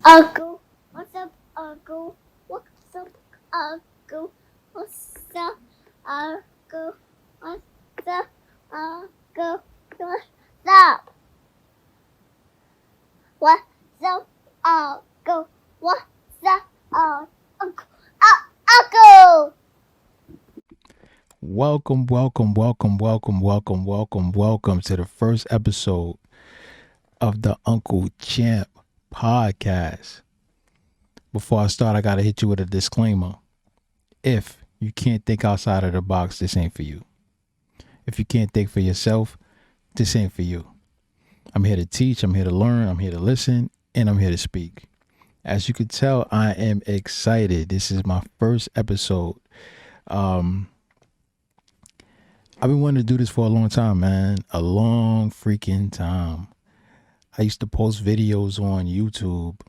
Uncle, what's up, Uncle? What's up, Uncle? What's up, Uncle? What's up, Uncle? What's up? What's up, Uncle? What's up, Uncle? Uncle! Welcome to the first episode of the Uncle Champ podcast. Before I start, I gotta hit you with a disclaimer. If you can't think outside of the box, this ain't for you. If you can't think for yourself, this ain't for you. I'm here to teach, I'm here to learn, I'm here to listen, and I'm here to speak. As you can tell, I am excited. This is my first episode. I've been wanting to do this for a long time, man. A long freaking time. I used to post videos on YouTube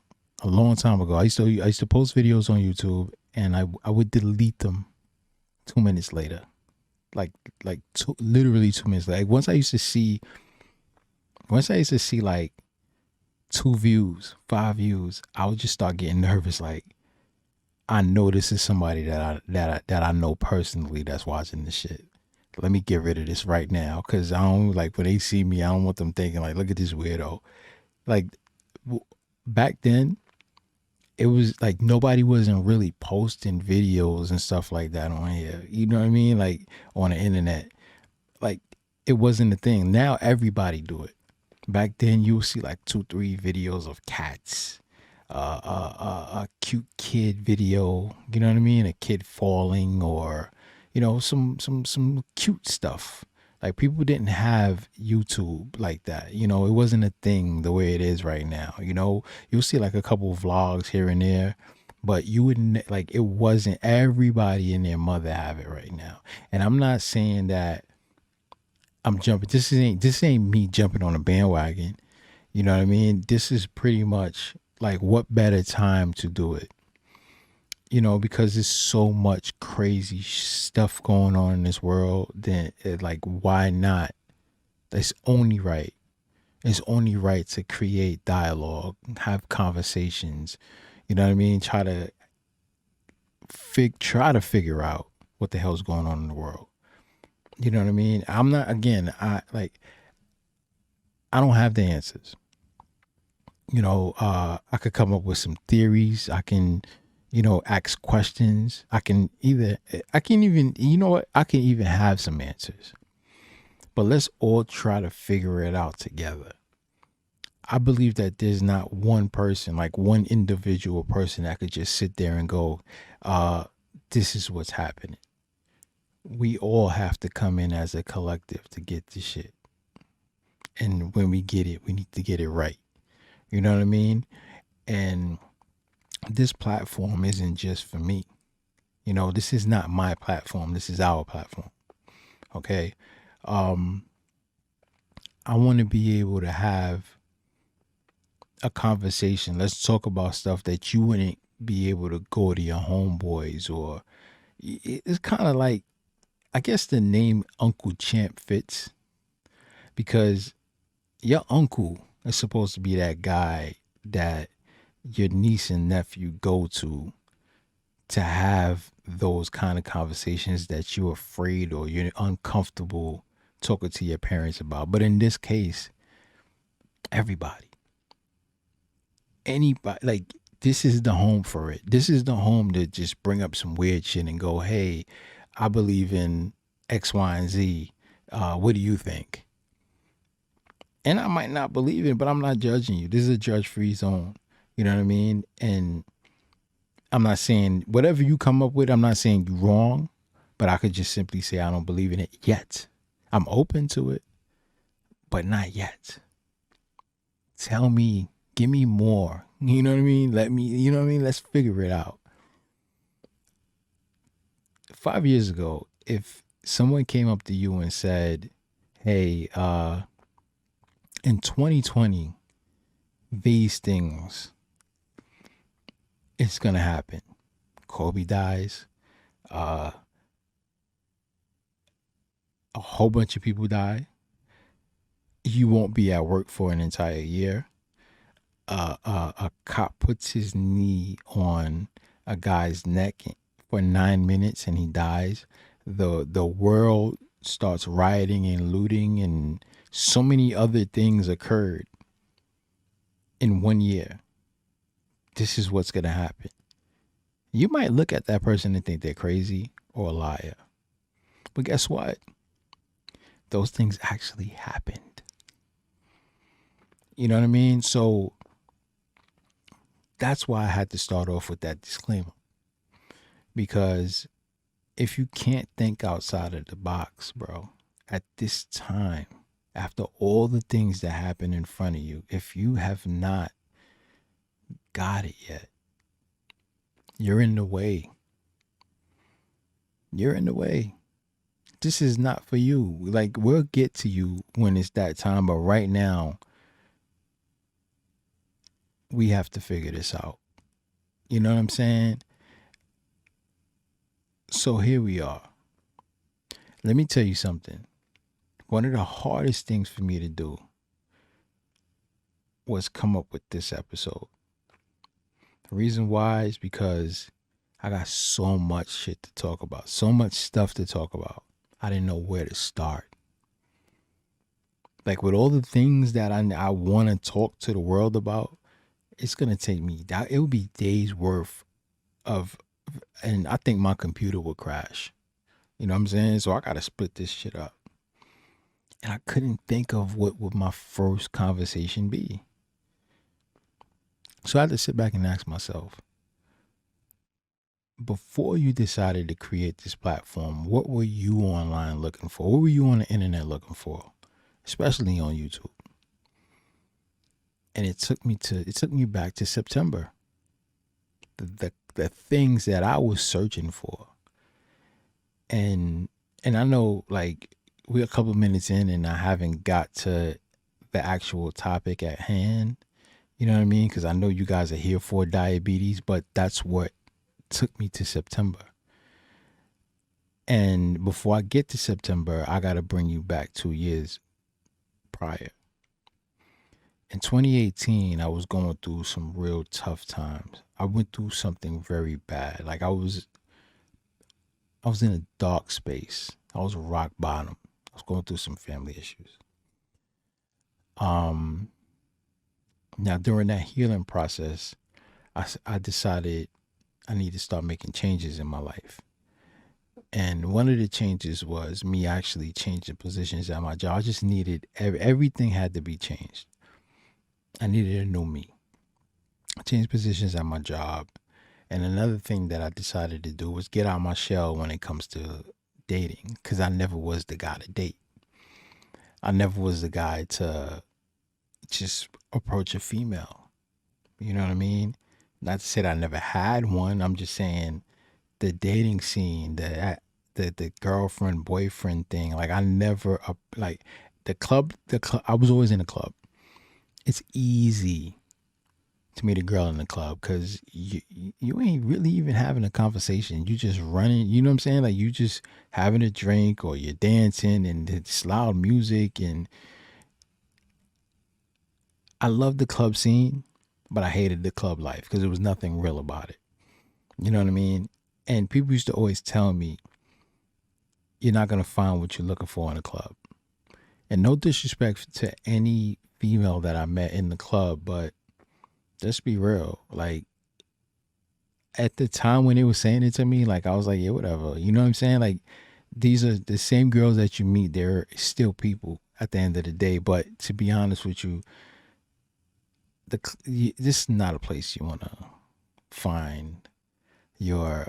a long time ago. I used to post videos on YouTube, and I would delete them 2 minutes later, like literally 2 minutes later. Like once I used to see like 2 views, 5 views, I would just start getting nervous. Like I know this is somebody that I know personally that's watching this shit. Let me get rid of this right now, because I don't like when they see me. I don't want them thinking like, look at this weirdo. Like back then, it was like nobody wasn't really posting videos and stuff like that on here. You know what I mean? Like on the internet. Like it wasn't a thing. Now everybody do it. Back then you would see like 2, 3 videos of cats. A cute kid video, you know what I mean? A kid falling, or some cute stuff. Like people didn't have YouTube like that. It wasn't a thing the way it is right now. You'll see like a couple of vlogs here and there, but you wouldn't like it wasn't everybody and their mother have it right now. And I'm not saying that I'm jumping. This ain't me jumping on a bandwagon. You know what I mean? This is pretty much like what better time to do it? Because there's so much crazy stuff going on in this world. Then, like, why not? It's only right. It's only right to create dialogue, have conversations. You know what I mean? Try to figure out what the hell's going on in the world. You know what I mean? I'm not again. I don't have the answers. I could come up with some theories. I can, ask questions. I can even, I can even have some answers. But let's all try to figure it out together. I believe that there's not one person, like one individual person that could just sit there and go, uh, this is what's happening. We all have to come in as a collective to get this shit. And when we get it, we need to get it right. You know what I mean? And this platform isn't just for me. This is not my platform. This is our platform. Okay. Um, I want to be able to have a conversation. Let's talk about stuff that you wouldn't be able to go to your homeboys, or it's kind of like, I guess the name Uncle Champ fits, because your uncle is supposed to be that guy that your niece and nephew go to have those kind of conversations that you're afraid or you're uncomfortable talking to your parents about. But in this case, everybody, anybody, like, this is the home for it. This is the home to just bring up some weird shit and go, hey, I believe in X, Y, and Z. What do you think? And I might not believe it, but I'm not judging you. This is a judge free zone. You know what I mean? And I'm not saying whatever you come up with, I'm not saying you're wrong, but I could just simply say I don't believe in it yet. I'm open to it, but not yet. Tell me, give me more. You know what I mean? You know what I mean? Let's figure it out. 5 years ago, if someone came up to you and said, hey, in 2020, these things, it's going to happen. Kobe dies. Uh, a whole bunch of people die. You won't be at work for an entire year. a cop puts his knee on a guy's neck for 9 minutes and he dies, the world starts rioting and looting, and so many other things occurred in 1 year. This is what's gonna happen. You might look at that person and think they're crazy or a liar, but guess what? Those things actually happened. You know what I mean? So that's why I had to start off with that disclaimer. Because if you can't think outside of the box, bro, at this time, after all the things that happen in front of you, if you have not got it yet, you're in the way. You're in the way. This is not for you. Like, we'll get to you when it's that time, but right now, we have to figure this out. You know what I'm saying? So here we are. Let me tell you something. One of the hardest things for me to do was come up with this episode. The reason why is because I got so much shit to talk about, so much stuff to talk about. I didn't know where to start. Like, with all the things that I want to talk to the world about, it's going to take me, it will be days worth of, and I think my computer will crash. You know what I'm saying? So I got to split this shit up. And I couldn't think of what would my first conversation be. So I had to sit back and ask myself, before you decided to create this platform, what were you online looking for? What were you on the internet looking for? Especially on YouTube. And it took me back to September. The things that I was searching for. And I know, like, we're a couple minutes in and I haven't got to the actual topic at hand. You know what I mean? Because I know you guys are here for diabetes, but that's what took me to September. And before I get to September, I got to bring you back 2 years prior. In 2018, I was going through some real tough times. I went through something very bad. Like, I was in a dark space. I was rock bottom. I was going through some family issues. Now, during that healing process, I decided I need to start making changes in my life. And one of the changes was me actually changing positions at my job. I just needed, everything had to be changed. I needed a new me. I changed positions at my job. And another thing that I decided to do was get out of my shell when it comes to dating, because I never was the guy to date. I never was the guy to just approach a female. You know what I mean? Not to say that I never had one. I'm just saying the dating scene, the girlfriend boyfriend thing. Like, I never, like, the club. I was always in a club. It's easy to meet a girl in the club because you ain't really even having a conversation. You just running. You know what I'm saying? Like, you just having a drink or you're dancing and it's loud music. And I loved the club scene, but I hated the club life because there was nothing real about it. You know what I mean? And people used to always tell me, you're not going to find what you're looking for in a club. And no disrespect to any female that I met in the club, but let's be real. Like, at the time when they were saying it to me, like, I was like, yeah, whatever. You know what I'm saying? Like, these are the same girls that you meet. They're still people at the end of the day. But to be honest with you, this is not a place you want to find your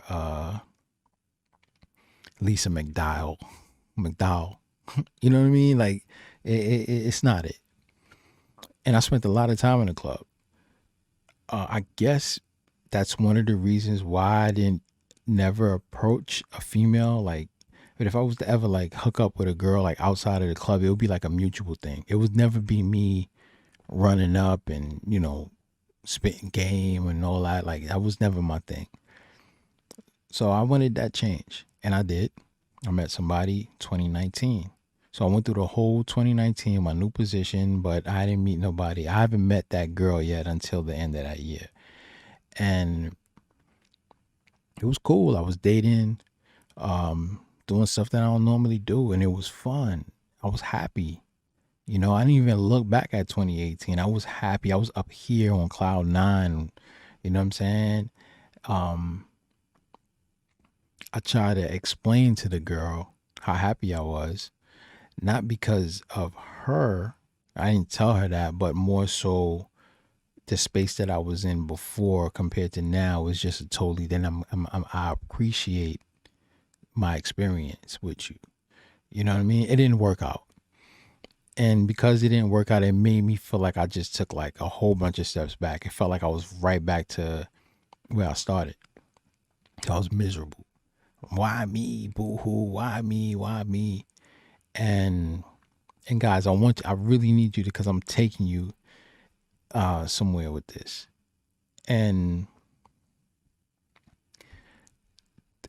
Lisa McDowell. You know what I mean? Like, it's not it. And I spent a lot of time in the club. I guess that's one of the reasons why I didn't never approach a female. Like, but if I was to ever like hook up with a girl like outside of the club, it would be like a mutual thing. It would never be me running up and, you know, spitting game and all that. Like, that was never my thing. So I wanted that change, and I did. I met somebody 2019. So I went through the whole 2019, my new position, but I didn't meet nobody. I haven't met that girl yet until the end of that year. And it was cool. I was dating, doing stuff that I don't normally do, and it was fun. I was happy. You know, I didn't even look back at 2018. I was happy. I was up here on cloud nine. You know what I'm saying? I tried to explain to the girl how happy I was, not because of her. I didn't tell her that, but more so the space that I was in before compared to now is just a totally. Then I appreciate my experience with you. You know what I mean? It didn't work out. And because it didn't work out, it made me feel like I just took like a whole bunch of steps back. It felt like I was right back to where I started. I was miserable. Why me? Boo hoo. Why me? Why me? And guys, I really need you to, because I'm taking you somewhere with this. And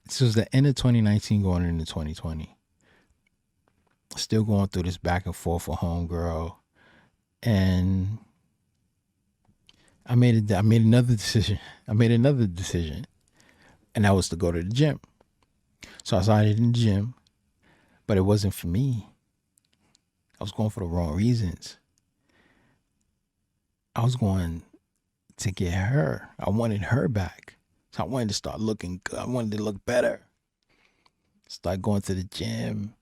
this was the end of 2019 going into 2020. Still going through this back and forth with homegirl. And I made another decision. And that was to go to the gym. So I started in the gym, but it wasn't for me. I was going for the wrong reasons. I was going to get her. I wanted her back. So I wanted to start looking good. I wanted to look better. Start going to the gym,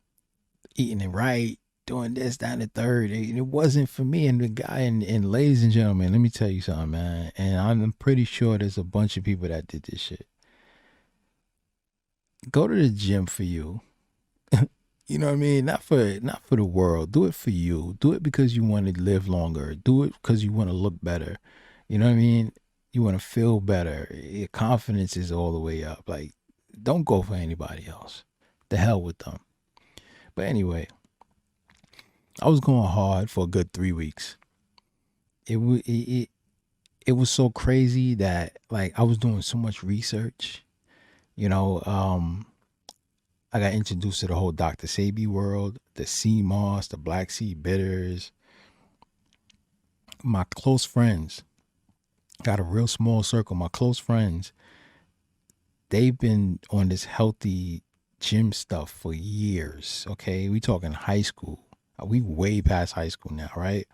eating it right, doing this, that, and the third. It wasn't for me. And the guy, and ladies and gentlemen, let me tell you something, man. And I'm pretty sure there's a bunch of people that did this shit. Go to the gym for you. You know what I mean? Not for the world. Do it for you. Do it because you want to live longer. Do it because you want to look better. You know what I mean? You want to feel better. Your confidence is all the way up. Like, don't go for anybody else. The hell with them. But anyway, I was going hard for a good 3 weeks. It was so crazy that, like, I was doing so much research. You know, I got introduced to the whole DR.SEBI world, the sea moss, the black sea bitters. My close friends, got a real small circle. My close friends, they've been on this healthy gym stuff for years. Okay, we talking high school. We way past high school now, right?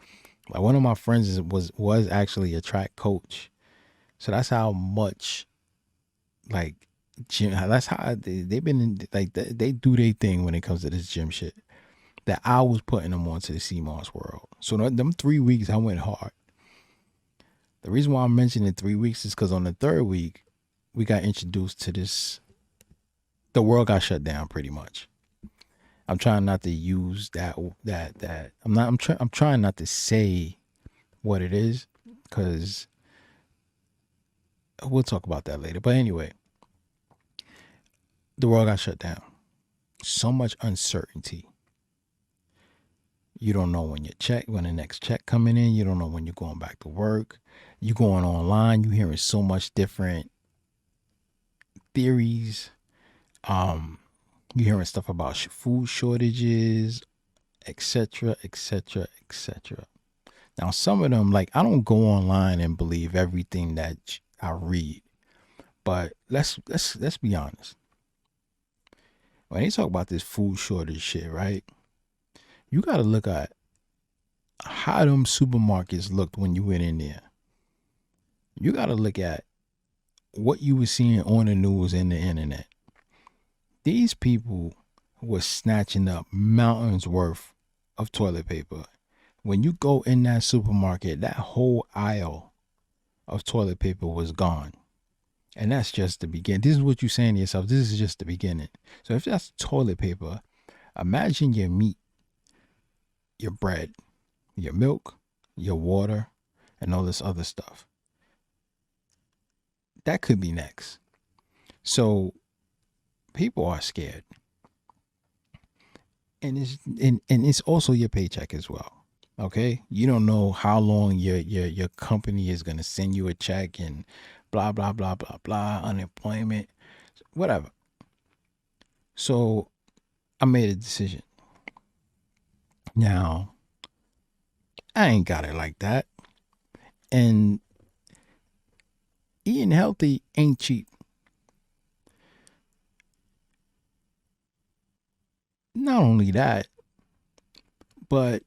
Like, one of my friends was actually a track coach, so that's how much, like, gym. That's how they've been in, like, they do their thing when it comes to this gym shit. That I was putting them onto the CMOS world. So them 3 weeks I went hard. The reason why I'm mentioning 3 weeks is because on the third week we got introduced to this. The world got shut down pretty much. I'm trying not to use that. I'm trying not to say what it is, because we'll talk about that later. But anyway, the world got shut down. So much uncertainty. You don't know when the next check coming in. You don't know when you're going back to work. You going online. You hearing so much different theories. You hearing stuff about food shortages, etc., etc., etc. Now, some of them, like, I don't go online and believe everything that I read, but let's be honest. When they talk about this food shortage shit, right? You got to look at how them supermarkets looked when you went in there. You got to look at what you were seeing on the news and the internet. These people were snatching up mountains worth of toilet paper. When you go in that supermarket, that whole aisle of toilet paper was gone. And that's just the beginning. This is what you're saying to yourself. This is just the beginning. So if that's toilet paper, imagine your meat, your bread, your milk, your water, and all this other stuff. That could be next. So people are scared. And it's also your paycheck as well. Okay? You don't know how long your company is going to send you a check, and blah, blah, blah, blah, blah, unemployment, whatever. So I made a decision. Now, I ain't got it like that. And eating healthy ain't cheap. Not only that, but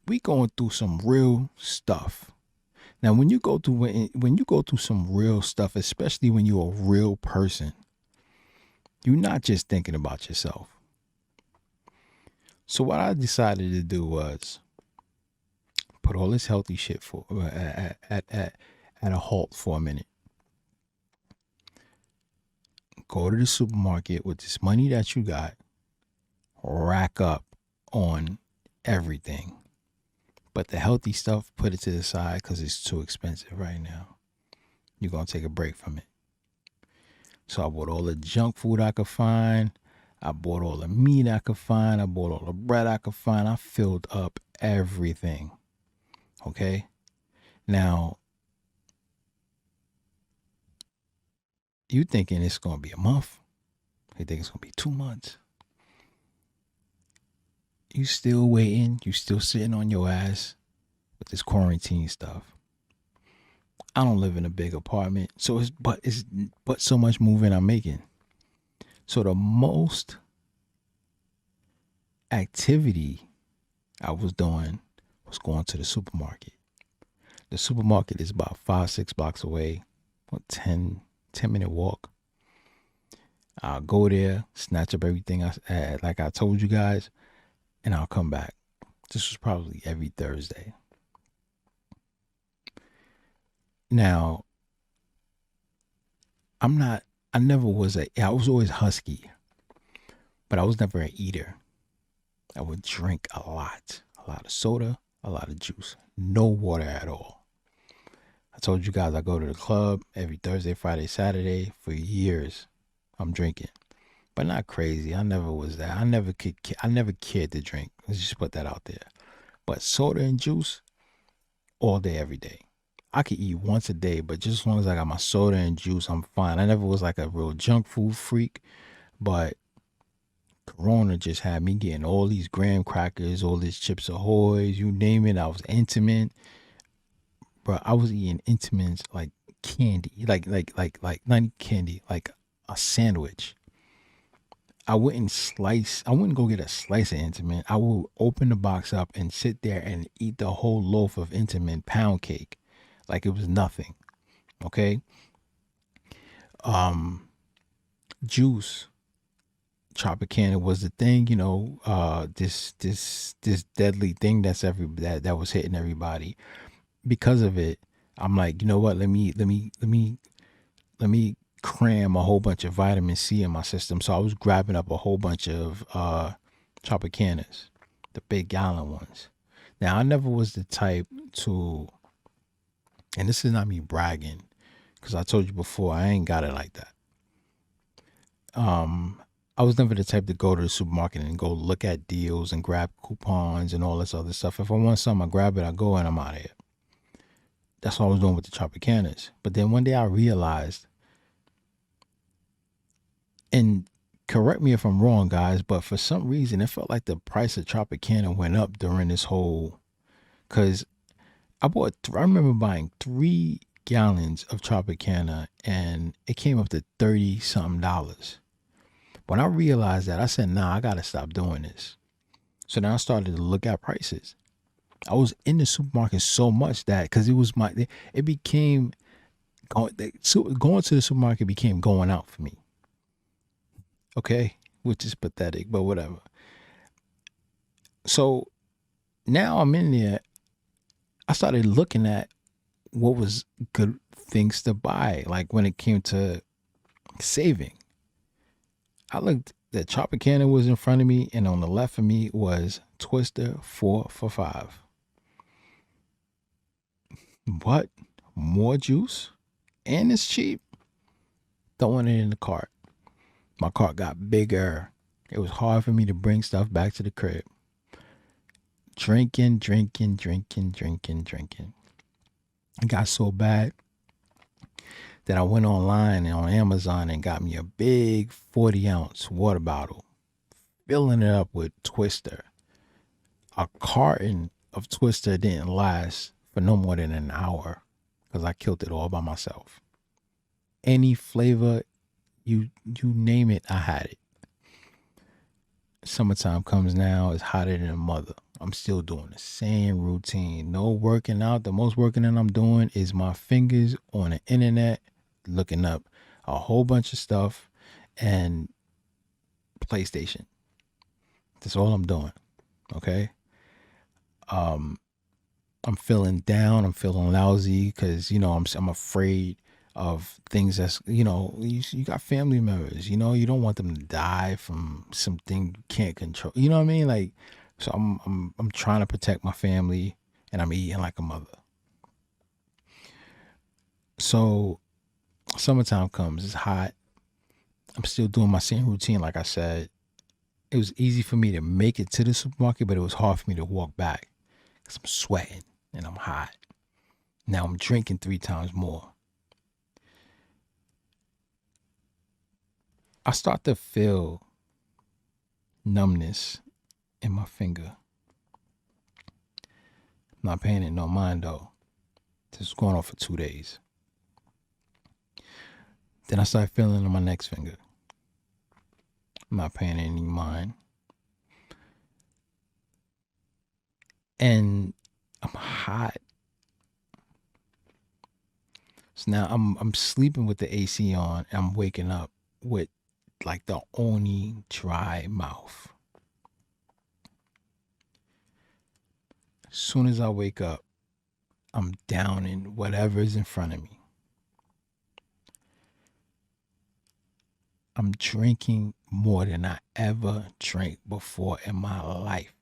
we going through some real stuff. Now, when you go through some real stuff, especially when you're a real person, you're not just thinking about yourself. So what I decided to do was put all this healthy shit for at a halt for a minute. Go to the supermarket with this money that you got, rack up on everything. But the healthy stuff, put it to the side because it's too expensive right now. You're going to take a break from it. So I bought all the junk food I could find. I bought all the meat I could find. I bought all the bread I could find. I filled up everything. Okay? Now, you thinking it's going to be a month. You think it's going to be 2 months. You still waiting. You still sitting on your ass with this quarantine stuff. I don't live in a big apartment, so it's so much moving I'm making. So the most activity I was doing was going to the supermarket. The supermarket is about 5-6 blocks away, a 10-minute walk. I'll go there, snatch up everything like I told you guys, and I'll come back. This was probably every Thursday. Now, I was always husky, but I was never an eater. I would drink a lot of soda, a lot of juice, no water at all. I told you guys I go to the club every Thursday, Friday, Saturday for years. I'm drinking, but not crazy. I never was that. I never cared to drink. Let's just put that out there. But soda and juice all day, every day. I could eat once a day, but just as long as I got my soda and juice, I'm fine. I never was like a real junk food freak, but Corona just had me getting all these graham crackers, all these Chips Ahoy's, you name it. I was intimate, but I was eating Intimins like candy, like not candy, like a sandwich. I wouldn't go get a slice of Intimate. I would open the box up and sit there and eat the whole loaf of Intimate pound cake like it was nothing. Okay? Juice. Tropicana was the thing, this deadly thing that was hitting everybody. Because of it, I'm like, you know what? Let me cram a whole bunch of vitamin C in my system. So I was grabbing up a whole bunch of Tropicanas, the big gallon ones. Now I never was the type to, and this is not me bragging, because I told you before I ain't got it like that. I was never the type to go to the supermarket and go look at deals and grab coupons and all this other stuff. If I want something, I grab it, I go, and I'm out of here. That's what I was doing with the Tropicanas. But then one day I realized, and correct me if I'm wrong, guys, but for some reason it felt like the price of Tropicana went up during this whole, because I remember buying 3 gallons of Tropicana and it came up to $30-something. When I realized that, I said, nah, I got to stop doing this. So then I started to look at prices. I was in the supermarket so much that, because it became, going to the supermarket became going out for me. Okay? Which is pathetic, but whatever. So now I'm in there. I started looking at what was good things to buy, like when it came to saving. I looked, the Tropicana was in front of me, and on the left of me was Twister 4 for $5. What? More juice? And it's cheap? Throwing it in the cart. My cart got bigger. It was hard for me to bring stuff back to the crib. Drinking. It got so bad that I went online and on Amazon and got me a big 40-ounce water bottle, filling it up with Twister. A carton of Twister didn't last for no more than an hour because I killed it all by myself. Any flavor, you name it, I had it. Summertime comes now, it's hotter than a mother. I'm still doing the same routine. No working out. The most working that I'm doing is my fingers on the internet, looking up a whole bunch of stuff and PlayStation. That's all I'm doing. Okay. I'm feeling down. I'm feeling lousy because I'm afraid of things that's you got family members. You don't want them to die from something you can't control. You know what I mean? Like, so I'm trying to protect my family, and I'm eating like a mother. So summertime comes. It's hot. I'm still doing my same routine. Like I said, it was easy for me to make it to the supermarket, but it was hard for me to walk back because I'm sweating and I'm hot. Now I'm drinking 3 times more. I start to feel numbness in my finger. I'm not paying it no mind though. This is going on for 2 days. Then I start feeling it on my next finger. I'm not paying any mind. And I'm hot. So now I'm sleeping with the AC on and I'm waking up with like the only dry mouth. As soon as I wake up, I'm downing whatever's in front of me. I'm drinking more than I ever drank before in my life.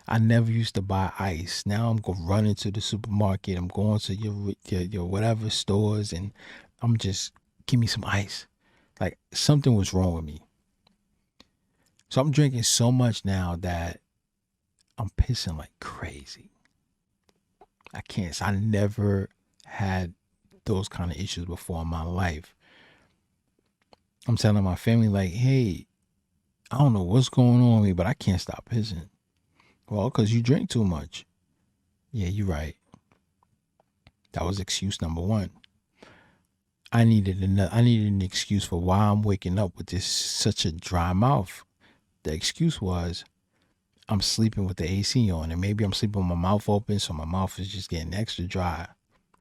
I never used to buy ice. Now I'm going running to the supermarket. I'm going to your whatever stores, and I'm just give me some ice. Like something was wrong with me. So I'm drinking so much now that I'm pissing like crazy. I can't. I never had those kind of issues before in my life. I'm telling my family like, hey, I don't know what's going on with me, but I can't stop pissing. Well, because you drink too much. Yeah, you're right. That was excuse number one. I needed an excuse for why I'm waking up with this such a dry mouth. The excuse was I'm sleeping with the AC on, and maybe I'm sleeping with my mouth open, so my mouth is just getting extra dry.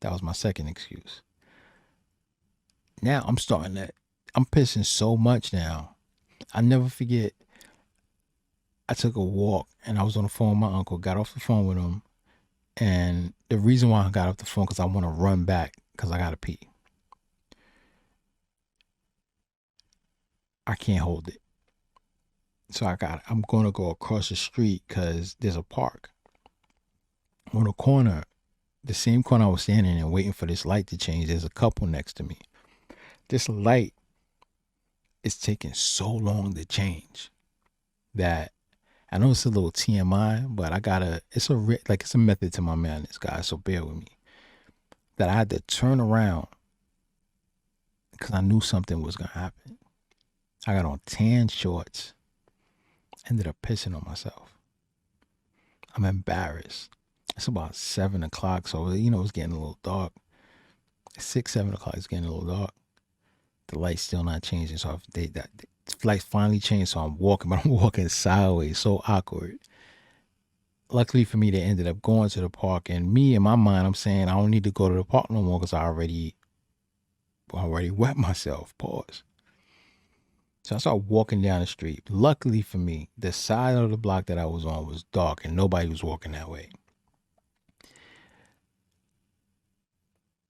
That was my second excuse. Now I'm pissing so much now. I never forget. I took a walk and I was on the phone with my uncle, got off the phone with him. And the reason why I got off the phone because I want to run back because I got to pee. I can't hold it. So I'm going to go across the street because there's a park. On the corner, the same corner I was standing in waiting for this light to change, there's a couple next to me. This light is taking so long to change that I know it's a little TMI, but it's a method to my madness, guys, so bear with me. That I had to turn around because I knew something was going to happen. I got on tan shorts, ended up pissing on myself. I'm embarrassed. It's about 7 o'clock, so, it's getting a little dark. 6, 7 o'clock, it's getting a little dark. The light's still not changing, so the light finally changed, so I'm walking, but I'm walking sideways, so awkward. Luckily for me, they ended up going to the park, and me, in my mind, I'm saying I don't need to go to the park no more because I already wet myself. Pause. So I started walking down the street. Luckily for me, the side of the block that I was on was dark and nobody was walking that way.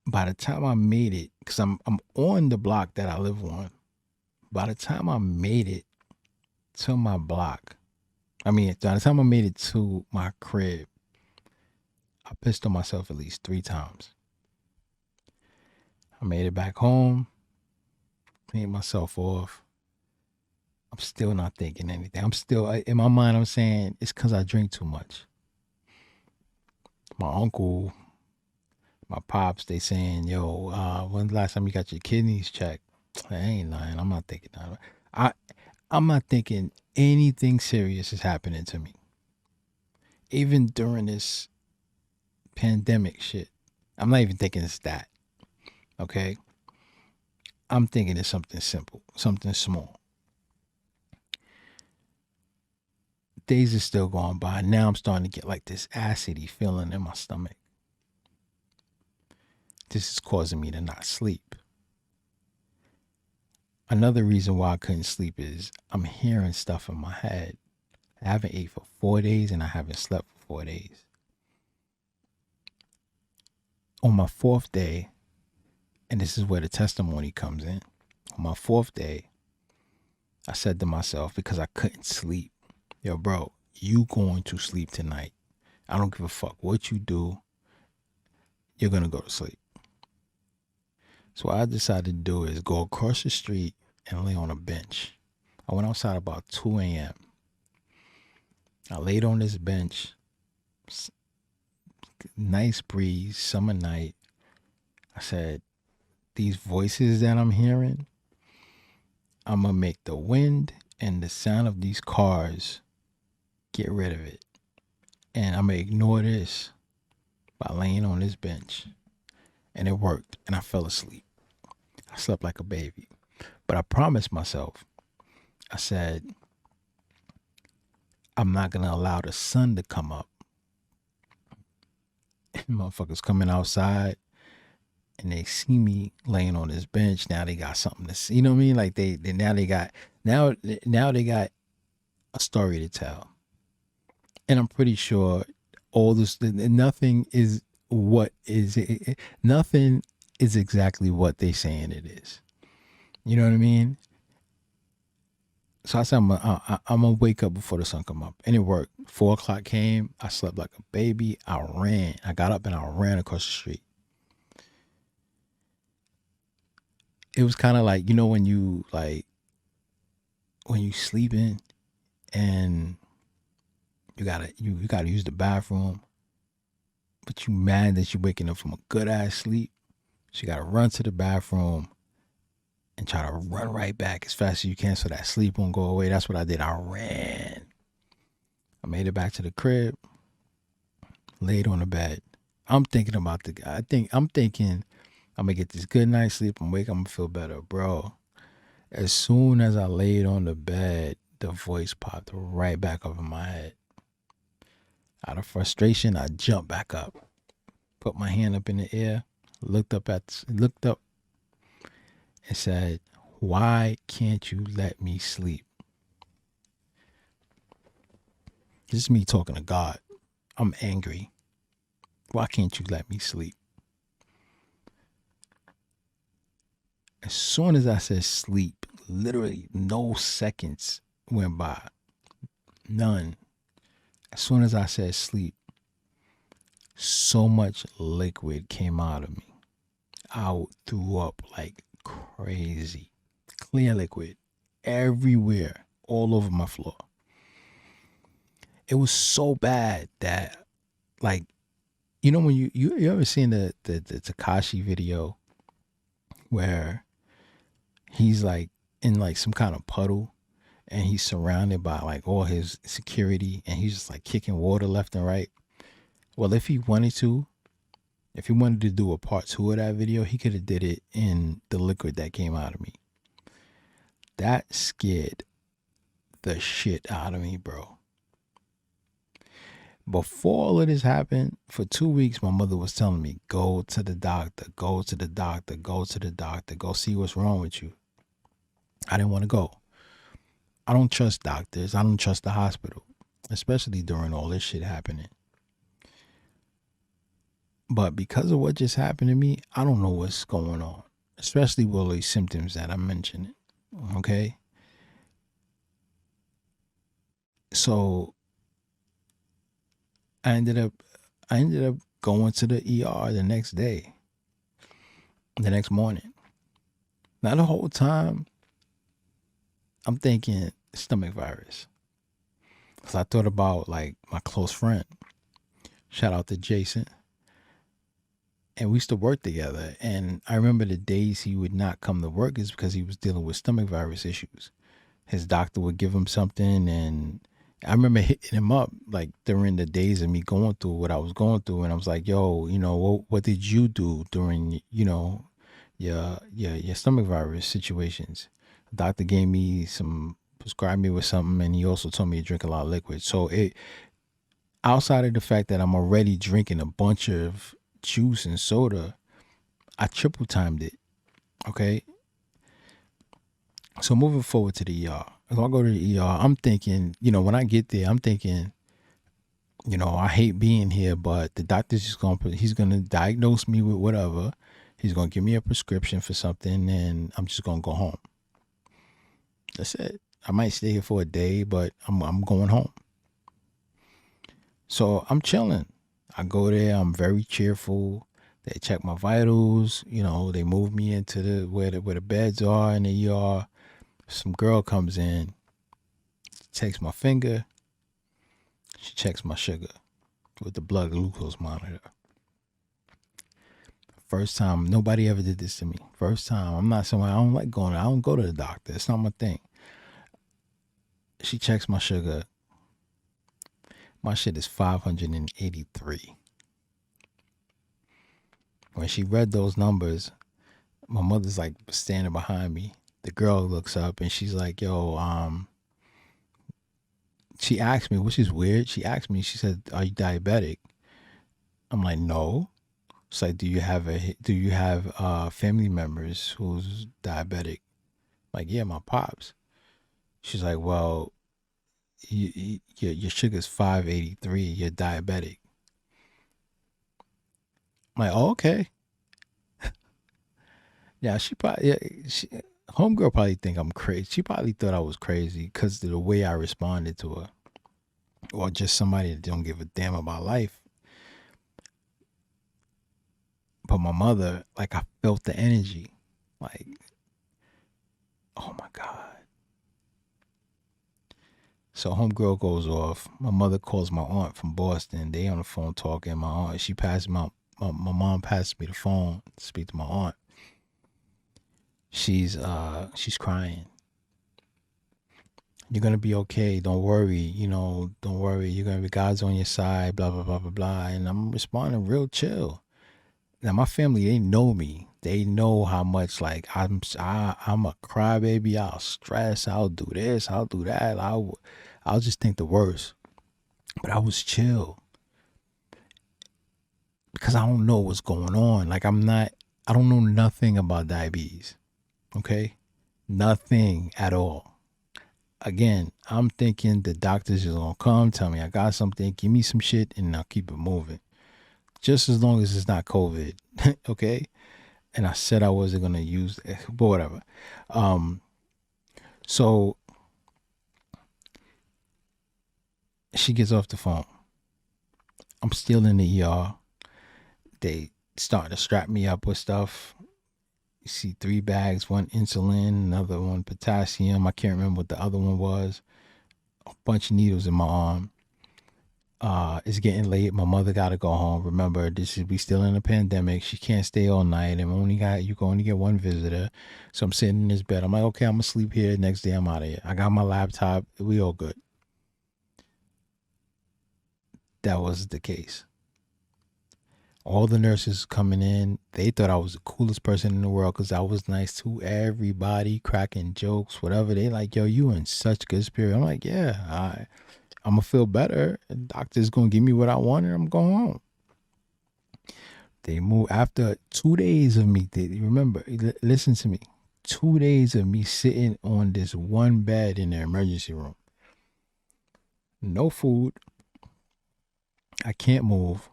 By the time I made it, because I'm on the block that I live on, by the time I made it to my block, by the time I made it to my crib, I pissed on myself at least 3 times. I made it back home, cleaned myself off. I'm still not thinking anything. I'm still, in my mind, I'm saying it's because I drink too much. My uncle, my pops, they saying, yo, when's the last time you got your kidneys checked? I ain't lying. I'm not thinking that. I'm not thinking anything serious is happening to me. Even during this pandemic shit, I'm not even thinking it's that. Okay? I'm thinking it's something simple, something small. Days are still going by. Now I'm starting to get like this acidy feeling in my stomach. This is causing me to not sleep. Another reason why I couldn't sleep is I'm hearing stuff in my head. I haven't ate for 4 days and I haven't slept for 4 days. On my 4th day, and this is where the testimony comes in. On my 4th day, I said to myself, because I couldn't sleep, yo, bro, you going to sleep tonight. I don't give a fuck what you do. You're going to go to sleep. So what I decided to do is go across the street and lay on a bench. I went outside about 2 a.m. I laid on this bench. Nice breeze, summer night. I said, these voices that I'm hearing, I'm going to make the wind and the sound of these cars get rid of it. And I'm going to ignore this by laying on this bench. And it worked. And I fell asleep. I slept like a baby. But I promised myself, I said, I'm not going to allow the sun to come up. And motherfuckers coming outside and they see me laying on this bench. Now they got something to see. You know what I mean? Like they got a story to tell. And I'm pretty sure all this, nothing is nothing is exactly what they saying it is. You know what I mean? So I said, I'm gonna wake up before the sun come up. And it worked. 4 o'clock came. I slept like a baby. I ran. I got up and I ran across the street. It was kind of like, you know, when you sleeping and you gotta use the bathroom, but you mad that you're waking up from a good ass sleep. So you gotta run to the bathroom and try to run right back as fast as you can so that sleep won't go away. That's what I did. I ran. I made it back to the crib, laid on the bed. I'm thinking I'm gonna get this good night's sleep. I'm gonna feel better, bro. As soon as I laid on the bed, the voice popped right back up in my head. Out of frustration, I jumped back up, put my hand up in the air, looked up and said, why can't you let me sleep? This is me talking to God. I'm angry. Why can't you let me sleep? As soon as I said sleep, literally no seconds went by. None. As soon as I said sleep, so much liquid came out of me. I threw up like crazy. Clear liquid everywhere, all over my floor. It was so bad that, like, you know, when you ever seen the Tekashi video where he's like in like some kind of puddle and he's surrounded by like all his security and he's just like kicking water left and right? Well, if he wanted to do a part 2 of that video, he could have did it in the liquid that came out of me. That scared the shit out of me, bro. Before all of this happened, for 2 weeks, my mother was telling me, go to the doctor, go to the doctor, go to the doctor, go see what's wrong with you. I didn't want to go. I don't trust doctors. I don't trust the hospital, especially during all this shit happening. But because of what just happened to me, I don't know what's going on, especially with all these symptoms that I'm mentioning. Okay? So I ended up going to the ER the next morning. Now the whole time I'm thinking stomach virus. So I thought about like my close friend. Shout out to Jason. And we used to work together. And I remember the days he would not come to work is because he was dealing with stomach virus issues. his doctor would give him something, and I remember hitting him up like during the days of me going through what I was going through, and I was like, "Yo, what did you do during your stomach virus situations?" The doctor gave me prescribed me with something, and he also told me to drink a lot of liquid. So it outside of the fact that I'm already drinking a bunch of juice and soda, I triple timed it. Okay. So moving forward to the ER. If I go to the ER, I'm thinking, when I get there, I'm thinking, I hate being here, but the doctor's he's gonna diagnose me with whatever. He's gonna give me a prescription for something, and I'm just gonna go home. That's it. I might stay here for a day, but I'm going home. So I'm chilling. I go there. I'm very cheerful. They check my vitals. They move me into where the beds are in the ER. Some girl comes in, takes my finger. She checks my sugar with the blood glucose monitor. First time, nobody ever did this to me. First time, I'm not someone, I don't like going, I don't go to the doctor. It's not my thing. She checks my sugar. My shit is 583. When she read those numbers, my mother's like standing behind me. The girl looks up and she's like, yo, she asked me, which is weird. She asked me, she said, are you diabetic? I'm like, no. It's like, do you have family members who's diabetic? Like, yeah, my pops. She's like, well, your sugar's 583. You're diabetic. I'm like, oh, okay. Yeah, homegirl probably think I'm crazy. She probably thought I was crazy because of the way I responded to her, or just somebody that don't give a damn about life. But my mother, like, I felt the energy, like, oh my God. So homegirl goes off. My mother calls my aunt from Boston. They on the phone talking. My aunt, she passed my mom passed me the phone to speak to my aunt. She's crying. You're gonna be okay. Don't worry. Don't worry. You're gonna be, God's on your side. Blah blah blah blah blah. And I'm responding real chill. Now my family, they know me. They know how much like I'm a crybaby. I'll stress. I'll do this. I'll do that. I'll just think the worst. But I was chill because I don't know what's going on. Like I don't know nothing about diabetes. Okay, nothing at all. Again, I'm thinking the doctors is gonna come, tell me I got something, give me some shit, and I'll keep it moving. Just as long as it's not COVID, okay? And I said I wasn't gonna use it, but whatever. So she gets off the phone. I'm still in the ER. They start to strap me up with stuff. You see 3 bags, one insulin, another one potassium. I can't remember what the other one was. A bunch of needles in my arm. It's getting late. My mother got to go home. Remember, we still in a pandemic. She can't stay all night, and you can only get one visitor. So I'm sitting in this bed. I'm like, okay, I'm gonna sleep here. Next day, I'm out of here. I got my laptop. We all good. That was the case. All the nurses coming in, they thought I was the coolest person in the world because I was nice to everybody, cracking jokes, whatever. They like, yo, you in such good spirit. I'm like, yeah, I'm gonna feel better. The doctor's gonna give me what I want, and I'm going home. They move after 2 days of me. Remember, listen to me. 2 days of me sitting on this one bed in the emergency room. No food. I can't move.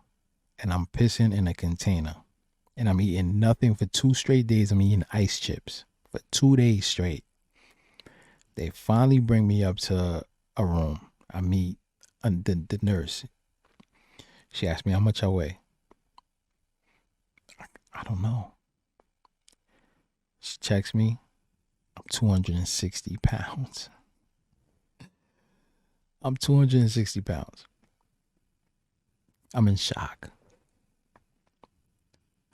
And I'm pissing in a container. And I'm eating nothing for 2 straight days. I'm eating ice chips for 2 days straight. They finally bring me up to a room. I meet the nurse. She asked me how much I weigh. I don't know. She checks me. I'm 260 pounds. I'm 260 pounds. I'm in shock.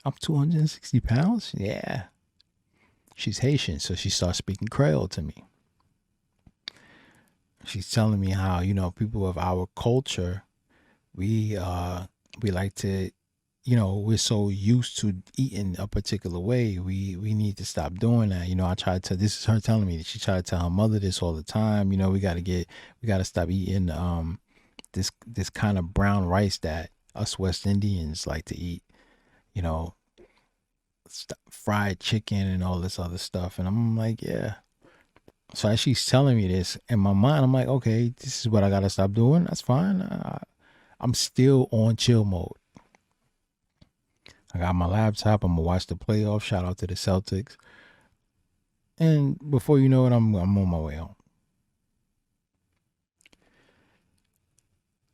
I'm 260 pounds? Yeah. She's Haitian, so she starts speaking Creole to me. she's telling me how, people of our culture, we like to, we're so used to eating a particular way. We need to stop doing that. I tried to, this is her telling me that she tried to tell her mother this all the time. We gotta stop eating this kind of brown rice that us West Indians like to eat. You know, fried chicken and all this other stuff. And I'm like, yeah. So as she's telling me this, in my mind, I'm like, okay, this is what I gotta stop doing. That's fine. I'm still on chill mode. I got my laptop. I'm gonna watch the playoffs. Shout out to the Celtics. And before you know it, I'm on my way home.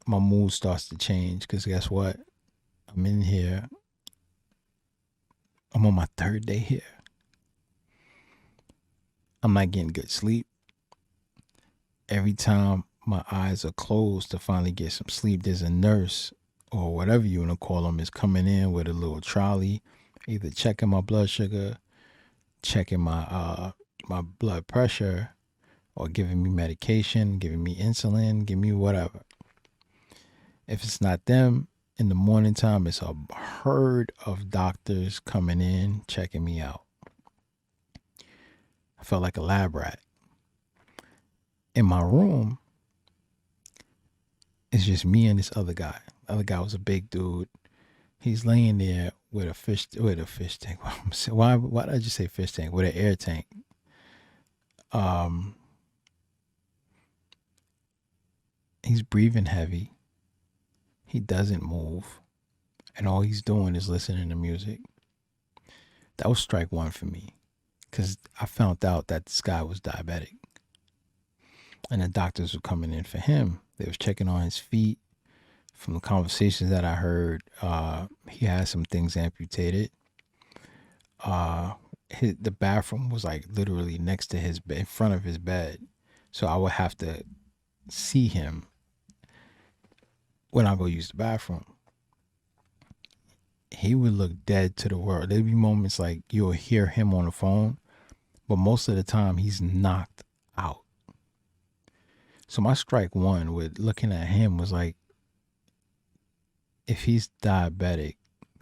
My mood starts to change because guess what? I'm in here. I'm on my third day here. I'm not getting good sleep. Every time my eyes are closed to finally get some sleep, there's a nurse or whatever you want to call them is coming in with a little trolley, either checking my blood sugar, checking my blood pressure, or giving me medication, giving me insulin, giving me whatever. If it's not them, in the morning time, it's a herd of doctors coming in, checking me out. I felt like a lab rat. In my room, it's just me and this other guy. The other guy was a big dude. He's laying there with a fish tank. Why did I just say fish tank? With an air tank. He's breathing heavy. He doesn't move. And all he's doing is listening to music. That was strike one for me. Because I found out that this guy was diabetic. And the doctors were coming in for him. They was checking on his feet. From the conversations that I heard, he had some things amputated. The bathroom was like literally next to his bed, in front of his bed. So I would have to see him when I go use the bathroom. He would look dead to the world. There'd be moments like you'll hear him on the phone, but most of the time he's knocked out. So my strike one with looking at him was like, if he's diabetic,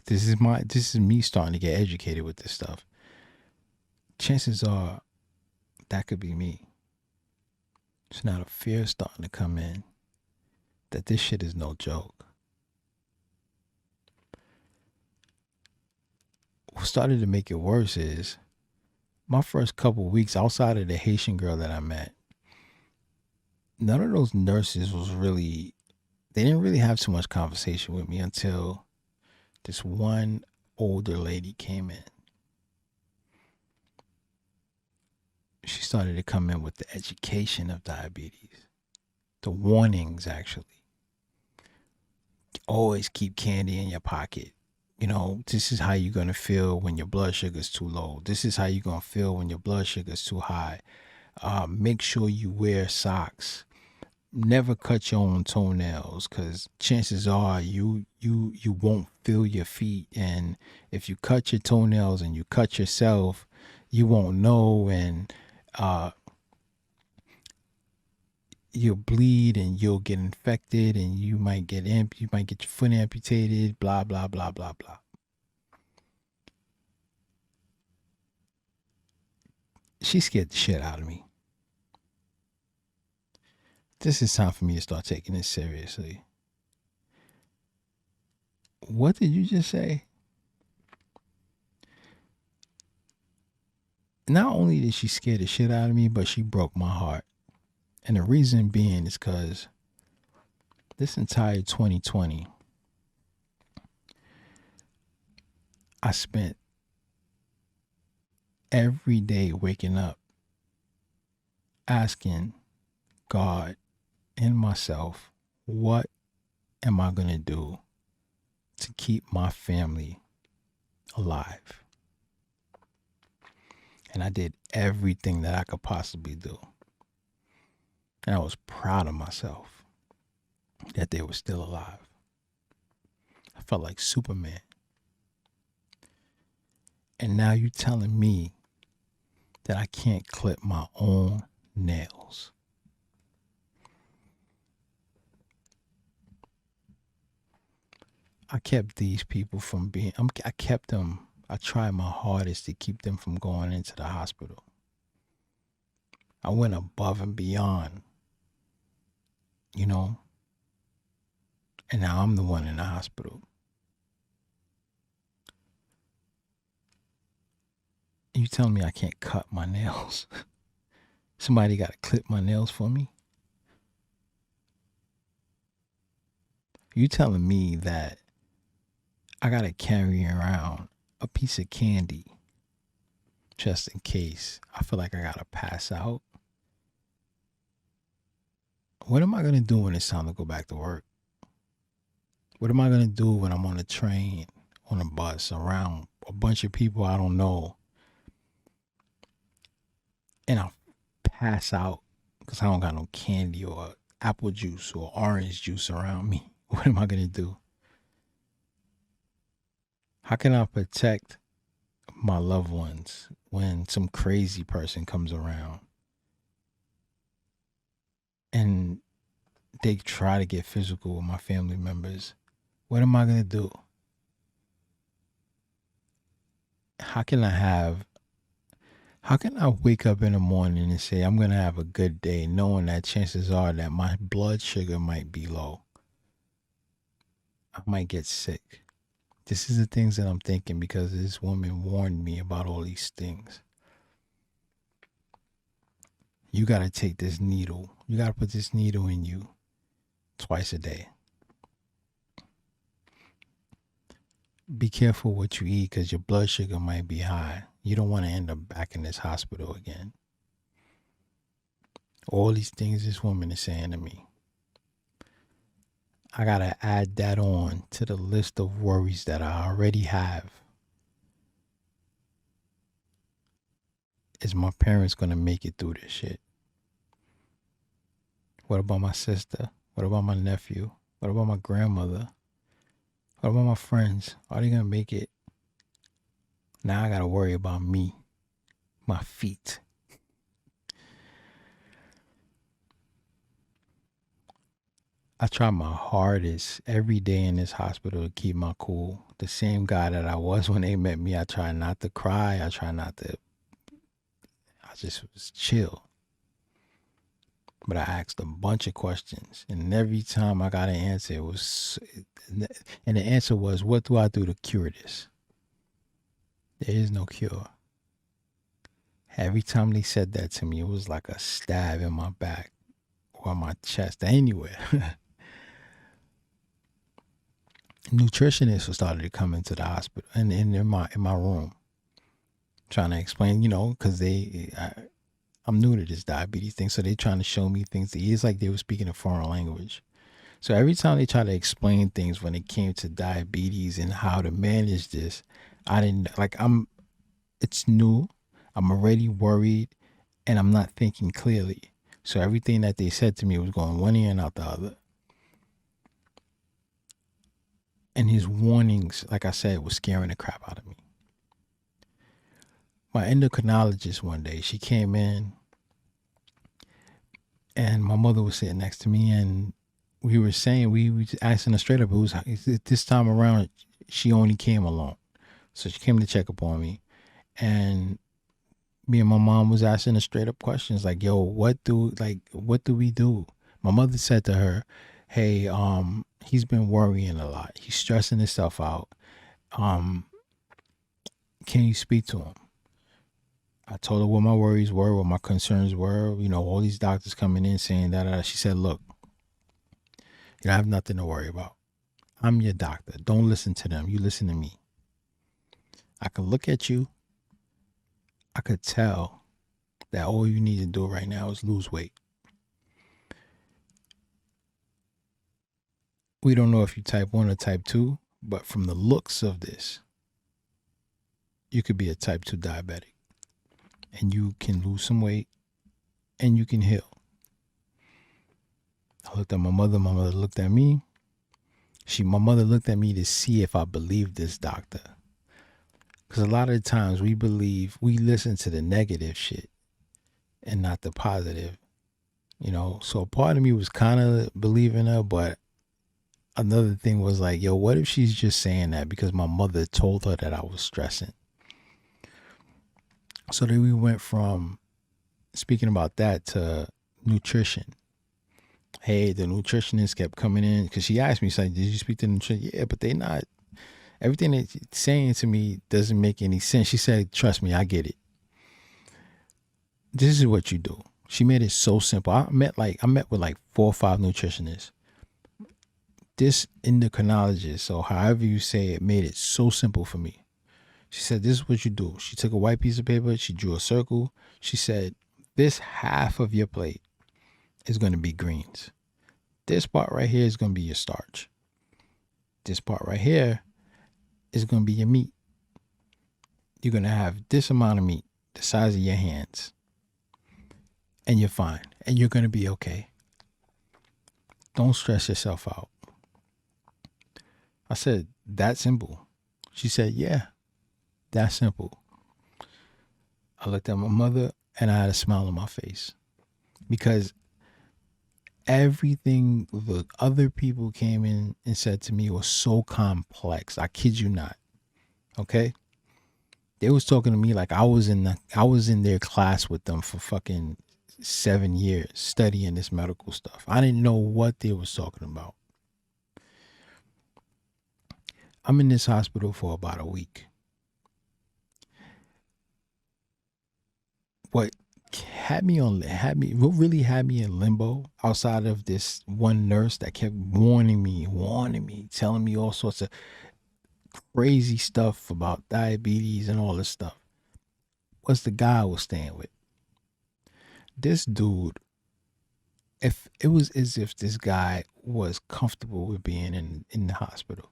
this is me starting to get educated with this stuff. Chances are that could be me. So now the fear starting to come in that this shit is no joke. What started to make it worse is my first couple of weeks outside of the Haitian girl that I met, none of those nurses they didn't really have too much conversation with me until this one older lady came in. She started to come in with the education of diabetes, the warnings actually. Always keep candy in your pocket. This is how you're going to feel when your blood sugar is too low. This is how you're going to feel when your blood sugar is too high. Make sure you wear socks. Never cut your own toenails because chances are you won't feel your feet. And if you cut your toenails and you cut yourself, you won't know, and you'll bleed and you'll get infected and you might get your foot amputated, blah, blah, blah, blah, blah. She scared the shit out of me. This is time for me to start taking this seriously. What did you just say? Not only did she scare the shit out of me, but she broke my heart. And the reason being is because this entire 2020, I spent every day waking up asking God and myself, what am I going to do to keep my family alive? And I did everything that I could possibly do. And I was proud of myself that they were still alive. I felt like Superman. And now you're telling me that I can't clip my own nails. I kept these people from being, I kept them, I tried my hardest to keep them from going into the hospital. I went above and beyond, you know, and now I'm the one in the hospital. You telling me I can't cut my nails? Somebody got to clip my nails for me? You telling me that I got to carry around a piece of candy just in case I feel like I got to pass out? What am I going to do when it's time to go back to work? What am I going to do when I'm on a train, on a bus, around a bunch of people I don't know, and I pass out because I don't got no candy or apple juice or orange juice around me? What am I going to do? How can I protect my loved ones when some crazy person comes around and they try to get physical with my family members? What am I going to do? How can I wake up in the morning and say I'm going to have a good day knowing that chances are that my blood sugar might be low? I might get sick. This is the things that I'm thinking because this woman warned me about all these things. You got to take this needle. You got to put this needle in you twice a day. Be careful what you eat because your blood sugar might be high. You don't want to end up back in this hospital again. All these things this woman is saying to me. I got to add that on to the list of worries that I already have. Is my parents going to make it through this shit? What about my sister? What about my nephew? What about my grandmother? What about my friends? Are they going to make it? Now I got to worry about me, my feet. I try my hardest every day in this hospital to keep my cool. The same guy that I was when they met me. I try not to cry. I just was chill. But I asked a bunch of questions, and every time I got an answer, and the answer was, what do I do to cure this? There is no cure. Every time they said that to me, it was like a stab in my back or my chest, anywhere. Nutritionists started to come into the hospital and in my room, trying to explain, because I'm new to this diabetes thing, so they trying to show me things. It's like they were speaking a foreign language. So every time they try to explain things when it came to diabetes and how to manage this, I didn't it's new. I'm already worried and I'm not thinking clearly. So everything that they said to me was going one ear and out the other. And his warnings, like I said, was scaring the crap out of me. My endocrinologist one day, she came in and my mother was sitting next to me and we were asking her straight up, this time around, she only came alone. So she came to check up on me and me and my mom was asking her straight up questions like, yo, what do we do? My mother said to her, hey, he's been worrying a lot. He's stressing himself out. Can you speak to him? I told her what my worries were, what my concerns were. All these doctors coming in saying that. She said, look, I have nothing to worry about. I'm your doctor. Don't listen to them. You listen to me. I could look at you. I could tell that all you need to do right now is lose weight. We don't know if you type 1 or type 2, but from the looks of this, you could be a type 2 diabetic. And you can lose some weight and you can heal. I looked at my mother looked at me. My mother looked at me to see if I believed this doctor. Because a lot of the times we listen to the negative shit and not the positive. So a part of me was kind of believing her, but another thing was like, yo, what if she's just saying that because my mother told her that I was stressing? So then we went from speaking about that to nutrition. Hey, the nutritionist kept coming in because she asked me, she's like, did you speak to the nutrition? Yeah, but they not, everything they're saying to me doesn't make any sense. She said, trust me, I get it. This is what you do. She made it so simple. I met with like 4 or 5 nutritionists. This endocrinologist, so however you say it, made it so simple for me. She said, this is what you do. She took a white piece of paper, she drew a circle. She said, this half of your plate is going to be greens. This part right here is going to be your starch. This part right here is going to be your meat. You're going to have this amount of meat, the size of your hands. And you're fine. And you're going to be okay. Don't stress yourself out. I said, that simple? She said, yeah, that simple. I looked at my mother and I had a smile on my face. Because everything the other people came in and said to me was so complex. I kid you not. Okay? They was talking to me like I was in their class with them for fucking 7 years studying this medical stuff. I didn't know what they was talking about. I'm in this hospital for about a week. What really had me in limbo outside of this one nurse that kept warning me, telling me all sorts of crazy stuff about diabetes and all this stuff, was the guy I was staying with. This dude, if it was as if this guy was comfortable with being in the hospital.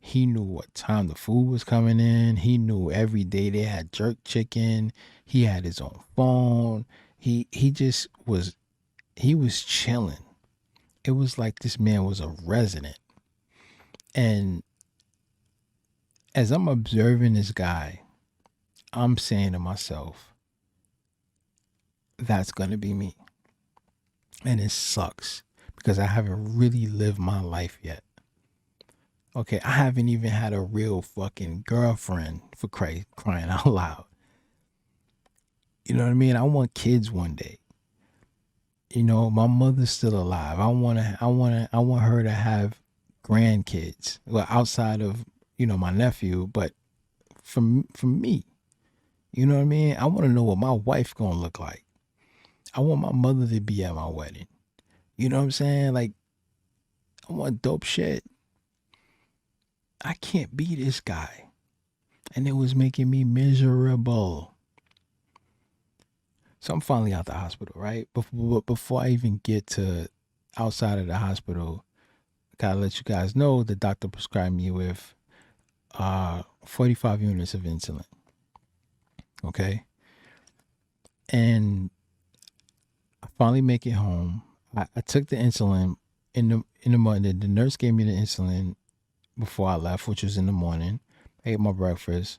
He knew what time the food was coming in. He knew every day they had jerk chicken. He had his own phone. He was chilling. It was like this man was a resident. And as I'm observing this guy, I'm saying to myself, that's going to be me. And it sucks because I haven't really lived my life yet. Okay, I haven't even had a real fucking girlfriend, for crying out loud. You know what I mean? I want kids one day. You know, my mother's still alive. I want her to have grandkids. Well, outside of, my nephew, but from me. You know what I mean? I want to know what my wife going to look like. I want my mother to be at my wedding. You know what I'm saying? Like, I want dope shit. I can't be this guy. And it was making me miserable. So I'm finally out the hospital, right? Before I even get to outside of the hospital, gotta let you guys know the doctor prescribed me with 45 units of insulin. Okay? And I finally make it home. I took the insulin in the morning. The nurse gave me the insulin before I left, which was in the morning. I ate my breakfast.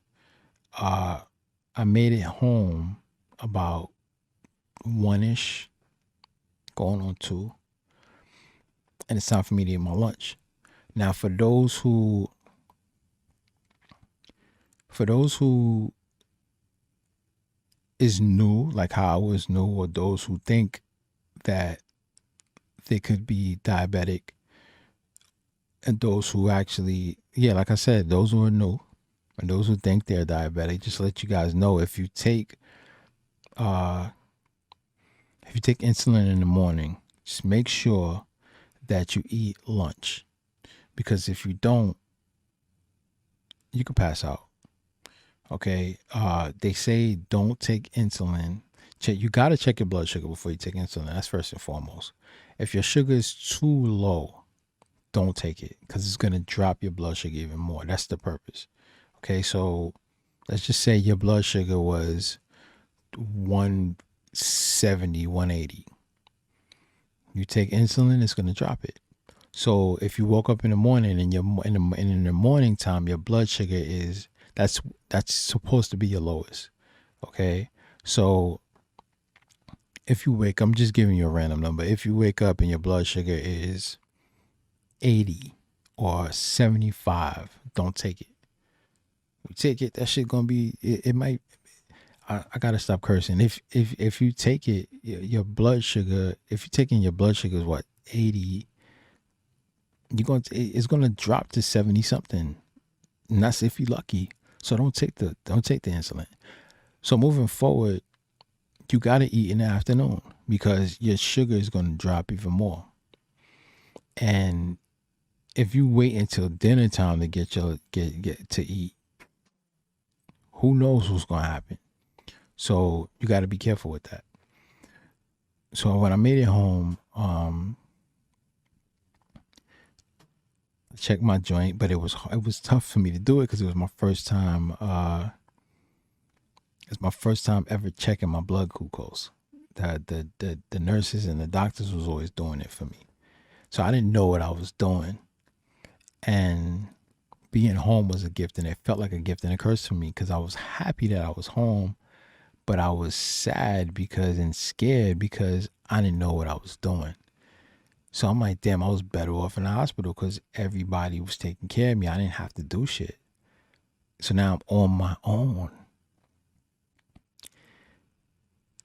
I made it home about 1-ish, going on 2. And it's time for me to eat my lunch. Now, for those who is new, like how I was new, or those who think that they could be diabetic, and those who actually, like I said, those who are new and those who think they're diabetic, just to let you guys know, if you take insulin in the morning, just make sure that you eat lunch, because if you don't, you could pass out. Okay, they say don't take insulin. You got to check your blood sugar before you take insulin. That's first and foremost. If your sugar is too low, don't take it, because it's going to drop your blood sugar even more. That's the purpose. Okay, so let's just say your blood sugar was 170, 180. You take insulin, it's going to drop it. So if you woke up in the morning and in the morning time, your blood sugar is, that's supposed to be your lowest. Okay, so if you wake, I'm just giving you a random number. If you wake up and your blood sugar is 80 or 75, don't take it. You take it, that shit gonna be, it might, I gotta stop cursing. If you take it, your blood sugar, if you're taking your blood sugar is what, 80, it's gonna drop to 70 something. And that's if you're lucky. So don't take the insulin. So moving forward, you gotta eat in the afternoon because your sugar is gonna drop even more. And if you wait until dinner time to get to eat, who knows what's gonna happen. So you got to be careful with that. So when I made it home, I checked my joint, but it was tough for me to do it because it was my first time. It's my first time ever checking my blood glucose. The nurses and the doctors was always doing it for me, so I didn't know what I was doing. And being home was a gift, and it felt like a gift and a curse for me because I was happy that I was home. But I was sad and scared because I didn't know what I was doing. So I'm like, damn, I was better off in the hospital because everybody was taking care of me. I didn't have to do shit. So now I'm on my own.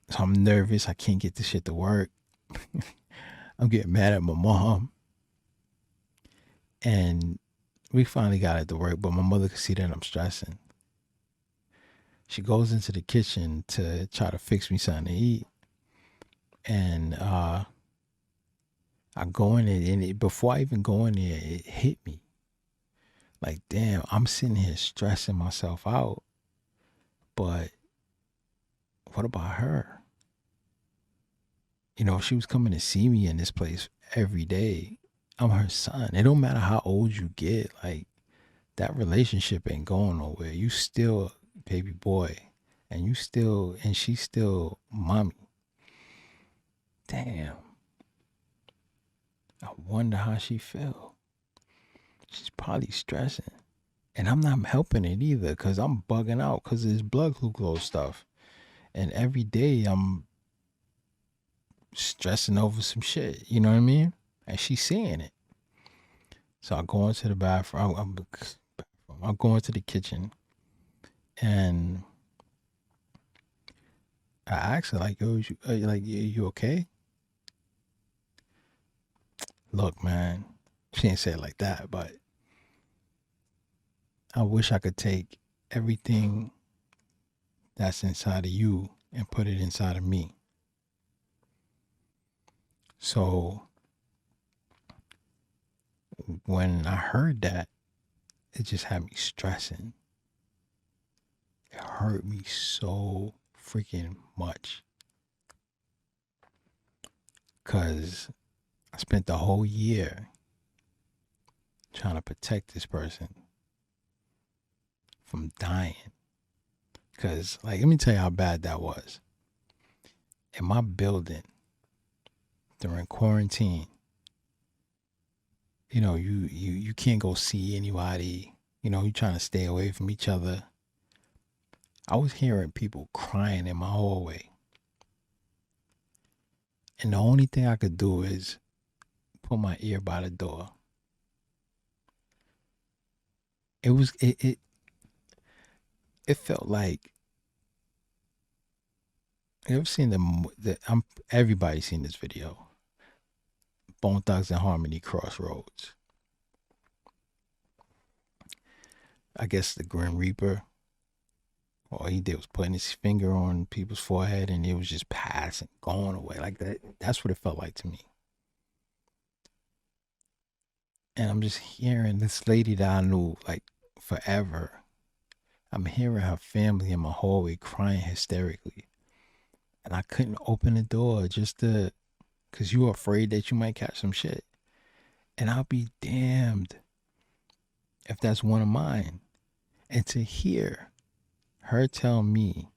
So I'm nervous. I can't get this shit to work. I'm getting mad at my mom. And we finally got it to work, but my mother could see that I'm stressing. She goes into the kitchen to try to fix me something to eat. And I go in there, and before I even go in there, it hit me. Like, damn, I'm sitting here stressing myself out. But what about her? You know, she was coming to see me in this place every day. I'm her son. It don't matter how old you get. Like, that relationship ain't going nowhere. You still baby boy, and she's still mommy. Damn. I wonder how she feel. She's probably stressing. And I'm not helping it either because I'm bugging out because of this blood glucose stuff. And every day I'm stressing over some shit. You know what I mean? And she's seeing it. So I go into the bathroom. I'll go into the kitchen. And I asked her, like, yo, you okay? Look, man. She didn't say it like that, but I wish I could take everything that's inside of you and put it inside of me. So when I heard that, it just had me stressing. It hurt me so freaking much. Because I spent the whole year trying to protect this person from dying. Because, like, let me tell you how bad that was. In my building, during quarantine, you know, you can't go see anybody. You know, you're trying to stay away from each other. I was hearing people crying in my hallway. And the only thing I could do is put my ear by the door. It felt like, you ever seen everybody's seen this video. Bone Thugs and Harmony Crossroads. I guess the Grim Reaper, all he did was putting his finger on people's forehead and it was just passing, going away like that. That's what it felt like to me. And I'm just hearing this lady that I knew like forever. I'm hearing her family in my hallway crying hysterically. And I couldn't open the door because you were afraid that you might catch some shit. And I'll be damned if that's one of mine. And to hear her tell me,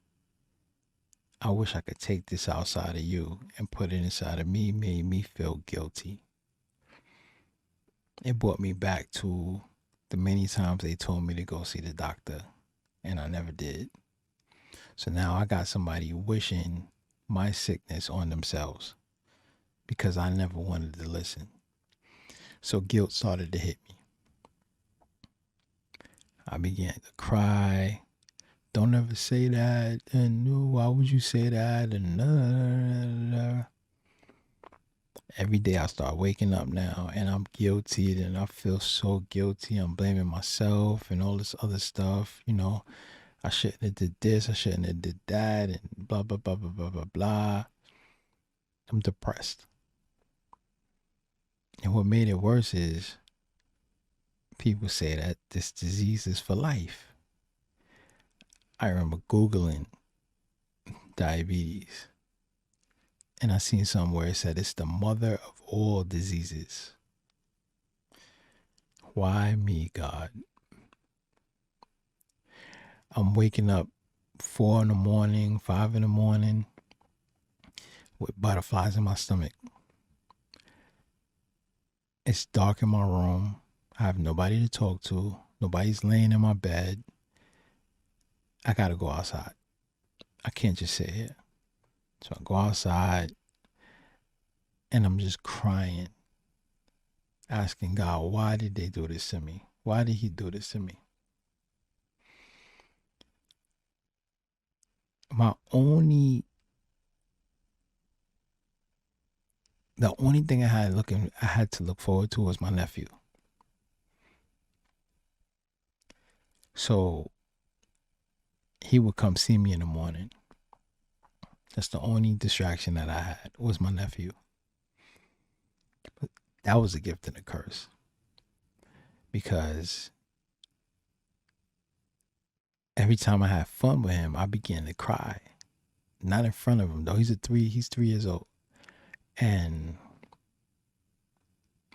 I wish I could take this outside of you and put it inside of me, made me feel guilty. It brought me back to the many times they told me to go see the doctor, and I never did. So now I got somebody wishing my sickness on themselves because I never wanted to listen. So guilt started to hit me. I began to cry. Don't ever say that. And why would you say that? And every day I start waking up now and I'm guilty and I feel so guilty. I'm blaming myself and all this other stuff. I shouldn't have did this. I shouldn't have did that and blah, blah, blah, blah, blah, blah, blah. I'm depressed. And what made it worse is people say that this disease is for life. I remember Googling diabetes and I seen somewhere it said it's the mother of all diseases. Why me, God? I'm waking up 4 in the morning, 5 in the morning with butterflies in my stomach. It's dark in my room. I have nobody to talk to. Nobody's laying in my bed. I gotta go outside. I can't just sit here. So I go outside and I'm just crying, asking God, why did they do this to me? Why did he do this to me? The only thing I had to look forward to was my nephew. So he would come see me in the morning. That's the only distraction that I had was my nephew. But that was a gift and a curse. Because every time I had fun with him, I began to cry. Not in front of him though. He's 3 years old. And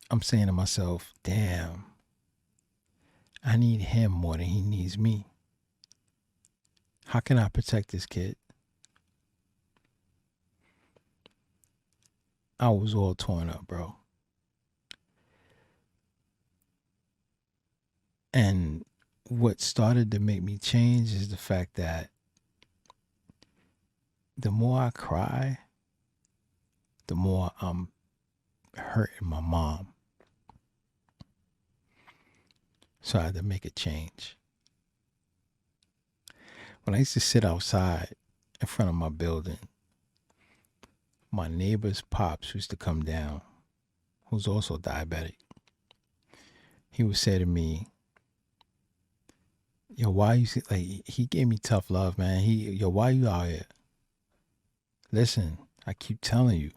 I'm saying to myself, damn, I need him more than he needs me. How can I protect this kid? I was all torn up, bro. And what started to make me change is the fact that the more I cry, the more I'm hurting my mom. So I had to make a change. When I used to sit outside in front of my building, my neighbor's pops used to come down, who's also diabetic. He would say to me, yo, why you he gave me tough love, man. Why you out here? Listen, I keep telling you,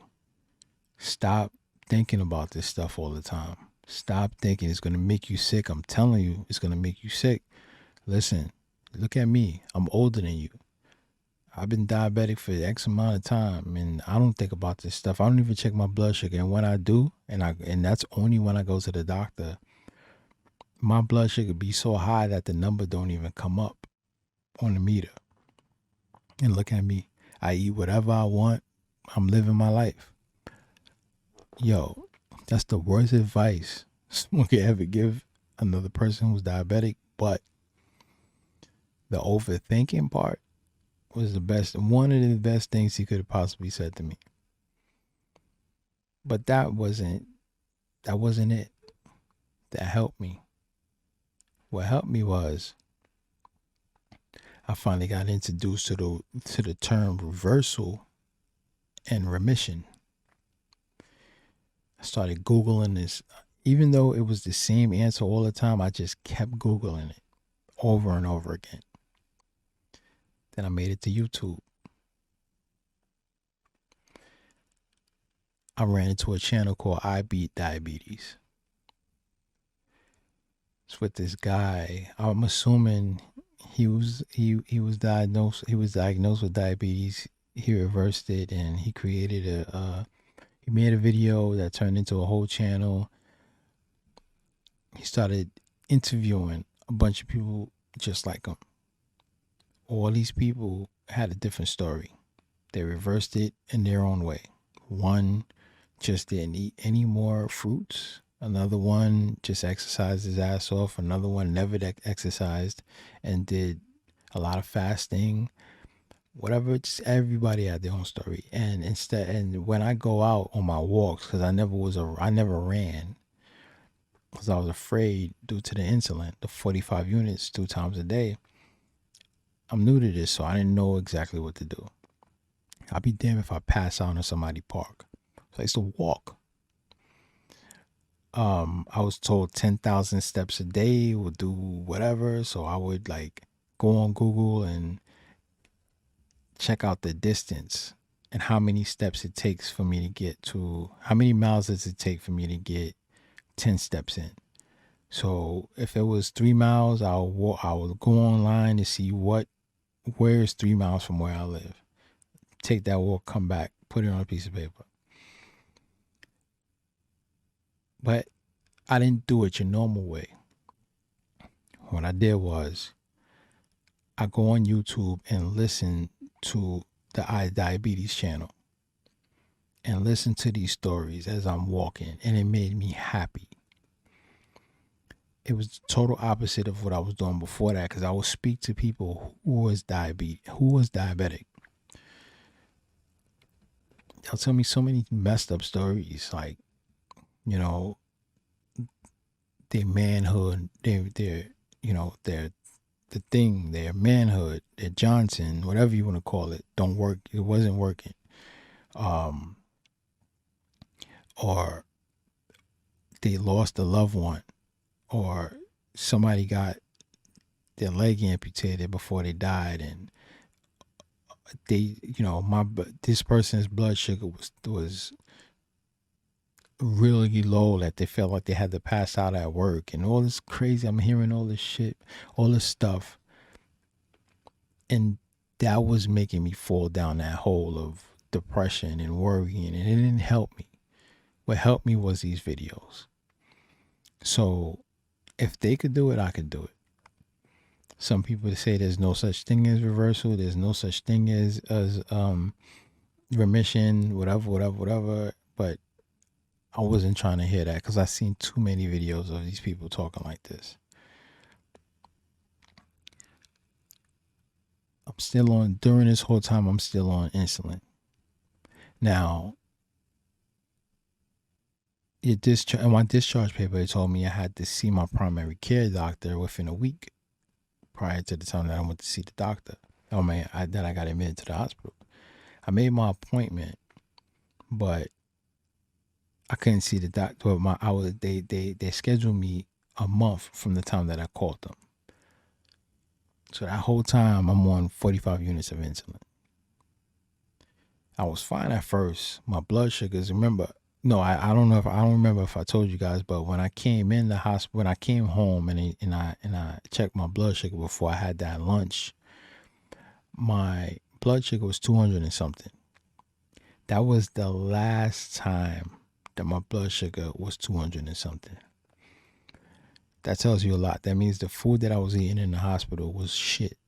stop thinking about this stuff all the time. Stop thinking it's going to make you sick. I'm telling you, it's going to make you sick. Listen, look at me. I'm older than you. I've been diabetic for X amount of time, and I don't think about this stuff. I don't even check my blood sugar. And when I do, and that's only when I go to the doctor, my blood sugar be so high that the number don't even come up on the meter. And look at me. I eat whatever I want. I'm living my life. Yo, that's the worst advice someone could ever give another person who's diabetic. But the overthinking part was one of the best things he could have possibly said to me. But that wasn't it. That helped me. What helped me was I finally got introduced to the term reversal and remission. I started Googling this. Even though it was the same answer all the time, I just kept Googling it over and over again. Then I made it to YouTube. I ran into a channel called I Beat Diabetes. It's with this guy. I'm assuming he was diagnosed with diabetes. He reversed it and he created he made a video that turned into a whole channel. He started interviewing a bunch of people just like him. All these people had a different story. They reversed it in their own way. One just didn't eat any more fruits. Another one just exercised his ass off. Another one never exercised and did a lot of fasting. Whatever, just everybody had their own story. And when I go out on my walks, because I never ran, because I was afraid due to the insulin, the 45 units 2 times a day. I'm new to this, so I didn't know exactly what to do. I'd be damned if I pass out in somebody park. So I used to walk. I was told 10,000 steps a day will do whatever. So I would like go on Google and check out the distance and how many steps it takes for me to get to, how many miles does it take for me to get 10 steps in. So if it was 3 miles, I would go online to see where is 3 miles from where I live. Take that walk, come back, put it on a piece of paper. But I didn't do it your normal way. What I did was I go on YouTube and listen to the iDiabetes channel and listen to these stories as I'm walking, and it made me happy. It was the total opposite of what I was doing before that, because I would speak to people who was diabetic. They'll tell me so many messed up stories, like, you know, their manhood, their the thing, their manhood, their Johnson, whatever you want to call it, don't work. It wasn't working. Or they lost a loved one, or somebody got their leg amputated before they died, and they, this person's blood sugar was really low, that they felt like they had to pass out at work, and all this crazy. I'm hearing all this shit, all this stuff, and that was making me fall down that hole of depression and worrying, and it didn't help me. What helped me was these videos. So if they could do it, I could do it. Some people say there's no such thing as reversal. There's no such thing as remission, whatever. But I wasn't trying to hear that, because I've seen too many videos of these people talking like this. During this whole time, I'm still on insulin. Now, in my discharge paper, they told me I had to see my primary care doctor within a week prior to the time that I went to see the doctor. Oh man, that I got admitted to the hospital. I made my appointment, but I couldn't see the doctor. They scheduled me a month from the time that I called them. So that whole time I'm on 45 units of insulin. I was fine at first. My blood sugars, I don't remember if I told you guys, but when I came in the hospital, when I came home and I checked my blood sugar before I had that lunch, my blood sugar was 200 and something. That was the last time that my blood sugar was 200 and something. That tells you a lot. That means the food that I was eating in the hospital was shit.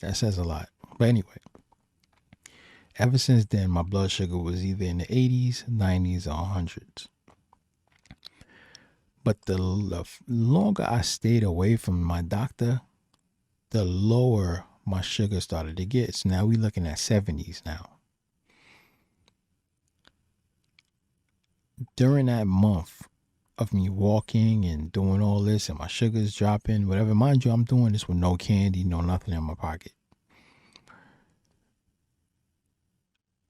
That says a lot. But anyway, ever since then, my blood sugar was either in the 80s, 90s, or 100s. But the longer I stayed away from my doctor, the lower my sugar started to get. So now we're looking at 70s now. During that month of me walking and doing all this, and my sugar's dropping, whatever. Mind you, I'm doing this with no candy, no nothing in my pocket.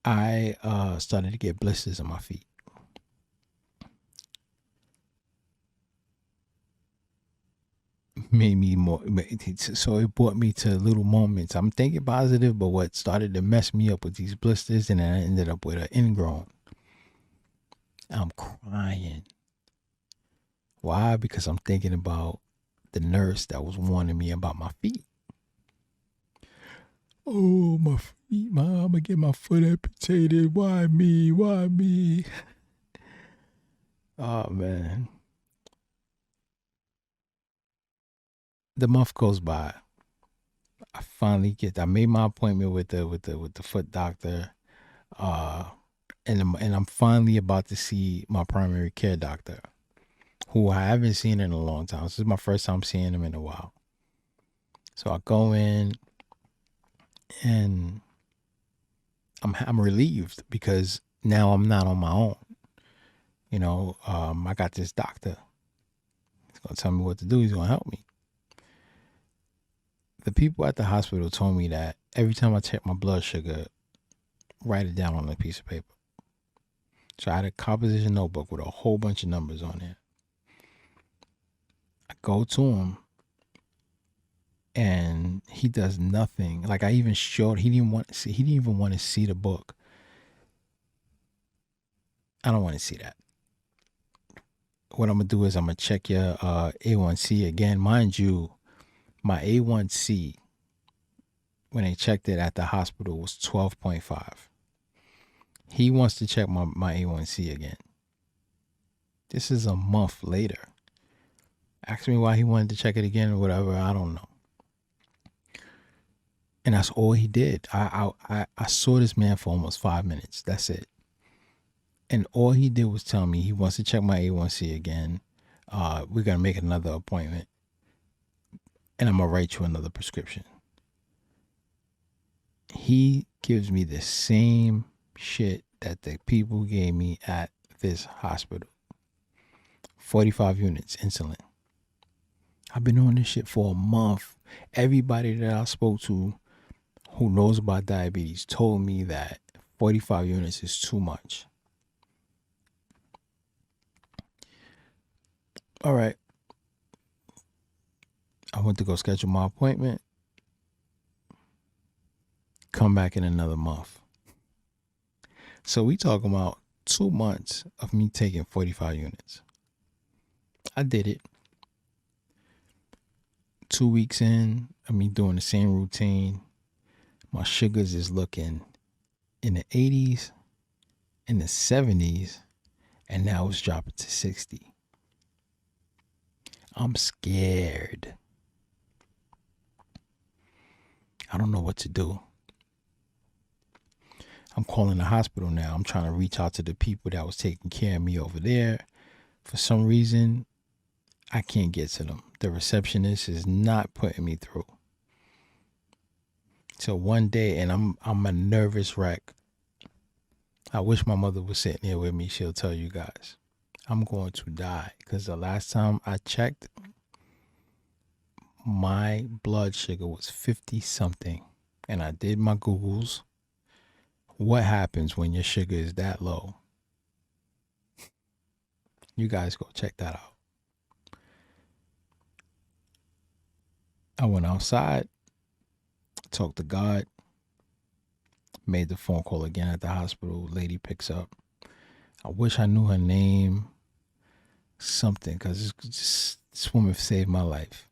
I started to get blisters on my feet. Made me more, so it brought me to little moments. I'm thinking positive, but what started to mess me up with these blisters, and then I ended up with an ingrown. I'm crying. Why? Because I'm thinking about the nurse that was warning me about my feet. Oh, my feet, Mom, I'm gonna get my foot amputated. Why me? Why me? Oh man. The month goes by. I made my appointment with the foot doctor. And I'm finally about to see my primary care doctor, who I haven't seen in a long time. This is my first time seeing him in a while. So I go in, and I'm relieved, because now I'm not on my own. I got this doctor. He's going to tell me what to do. He's going to help me. The people at the hospital told me that every time I check my blood sugar, write it down on a piece of paper. So I had a composition notebook with a whole bunch of numbers on it. I go to him and he does nothing. Like I even showed, he didn't even want to see the book. I don't want to see that. What I'm going to do is I'm going to check your A1C again. Mind you, my A1C, when they checked it at the hospital, was 12.5. He wants to check my A1C again. This is a month later. Ask me why he wanted to check it again or whatever. I don't know. And that's all he did. I saw this man for almost 5 minutes. That's it. And all he did was tell me he wants to check my A1C again. We're going to make another appointment. And I'm going to write you another prescription. He gives me the same shit that the people gave me at this hospital. 45 units insulin. I've been on this shit for a month. Everybody that I spoke to who knows about diabetes told me that 45 units is too much. All right. I went to go schedule my appointment. Come back in another month. So we talking about 2 months of me taking 45 units. I did it. 2 weeks in, of me doing the same routine. My sugars is looking in the 80s, in the 70s, and now it's dropping to 60. I'm scared. I don't know what to do. I'm calling the hospital now. I'm trying to reach out to the people that was taking care of me over there. For some reason, I can't get to them. The receptionist is not putting me through. So one day, and I'm a nervous wreck. I wish my mother was sitting here with me. She'll tell you guys. I'm going to die because the last time I checked, my blood sugar was 50 something. And I did my Googles. What happens when your sugar is that low? You guys go check that out. I went outside, talked to God, made the phone call again at the hospital. Lady picks up. I wish I knew her name, something, because this woman saved my life.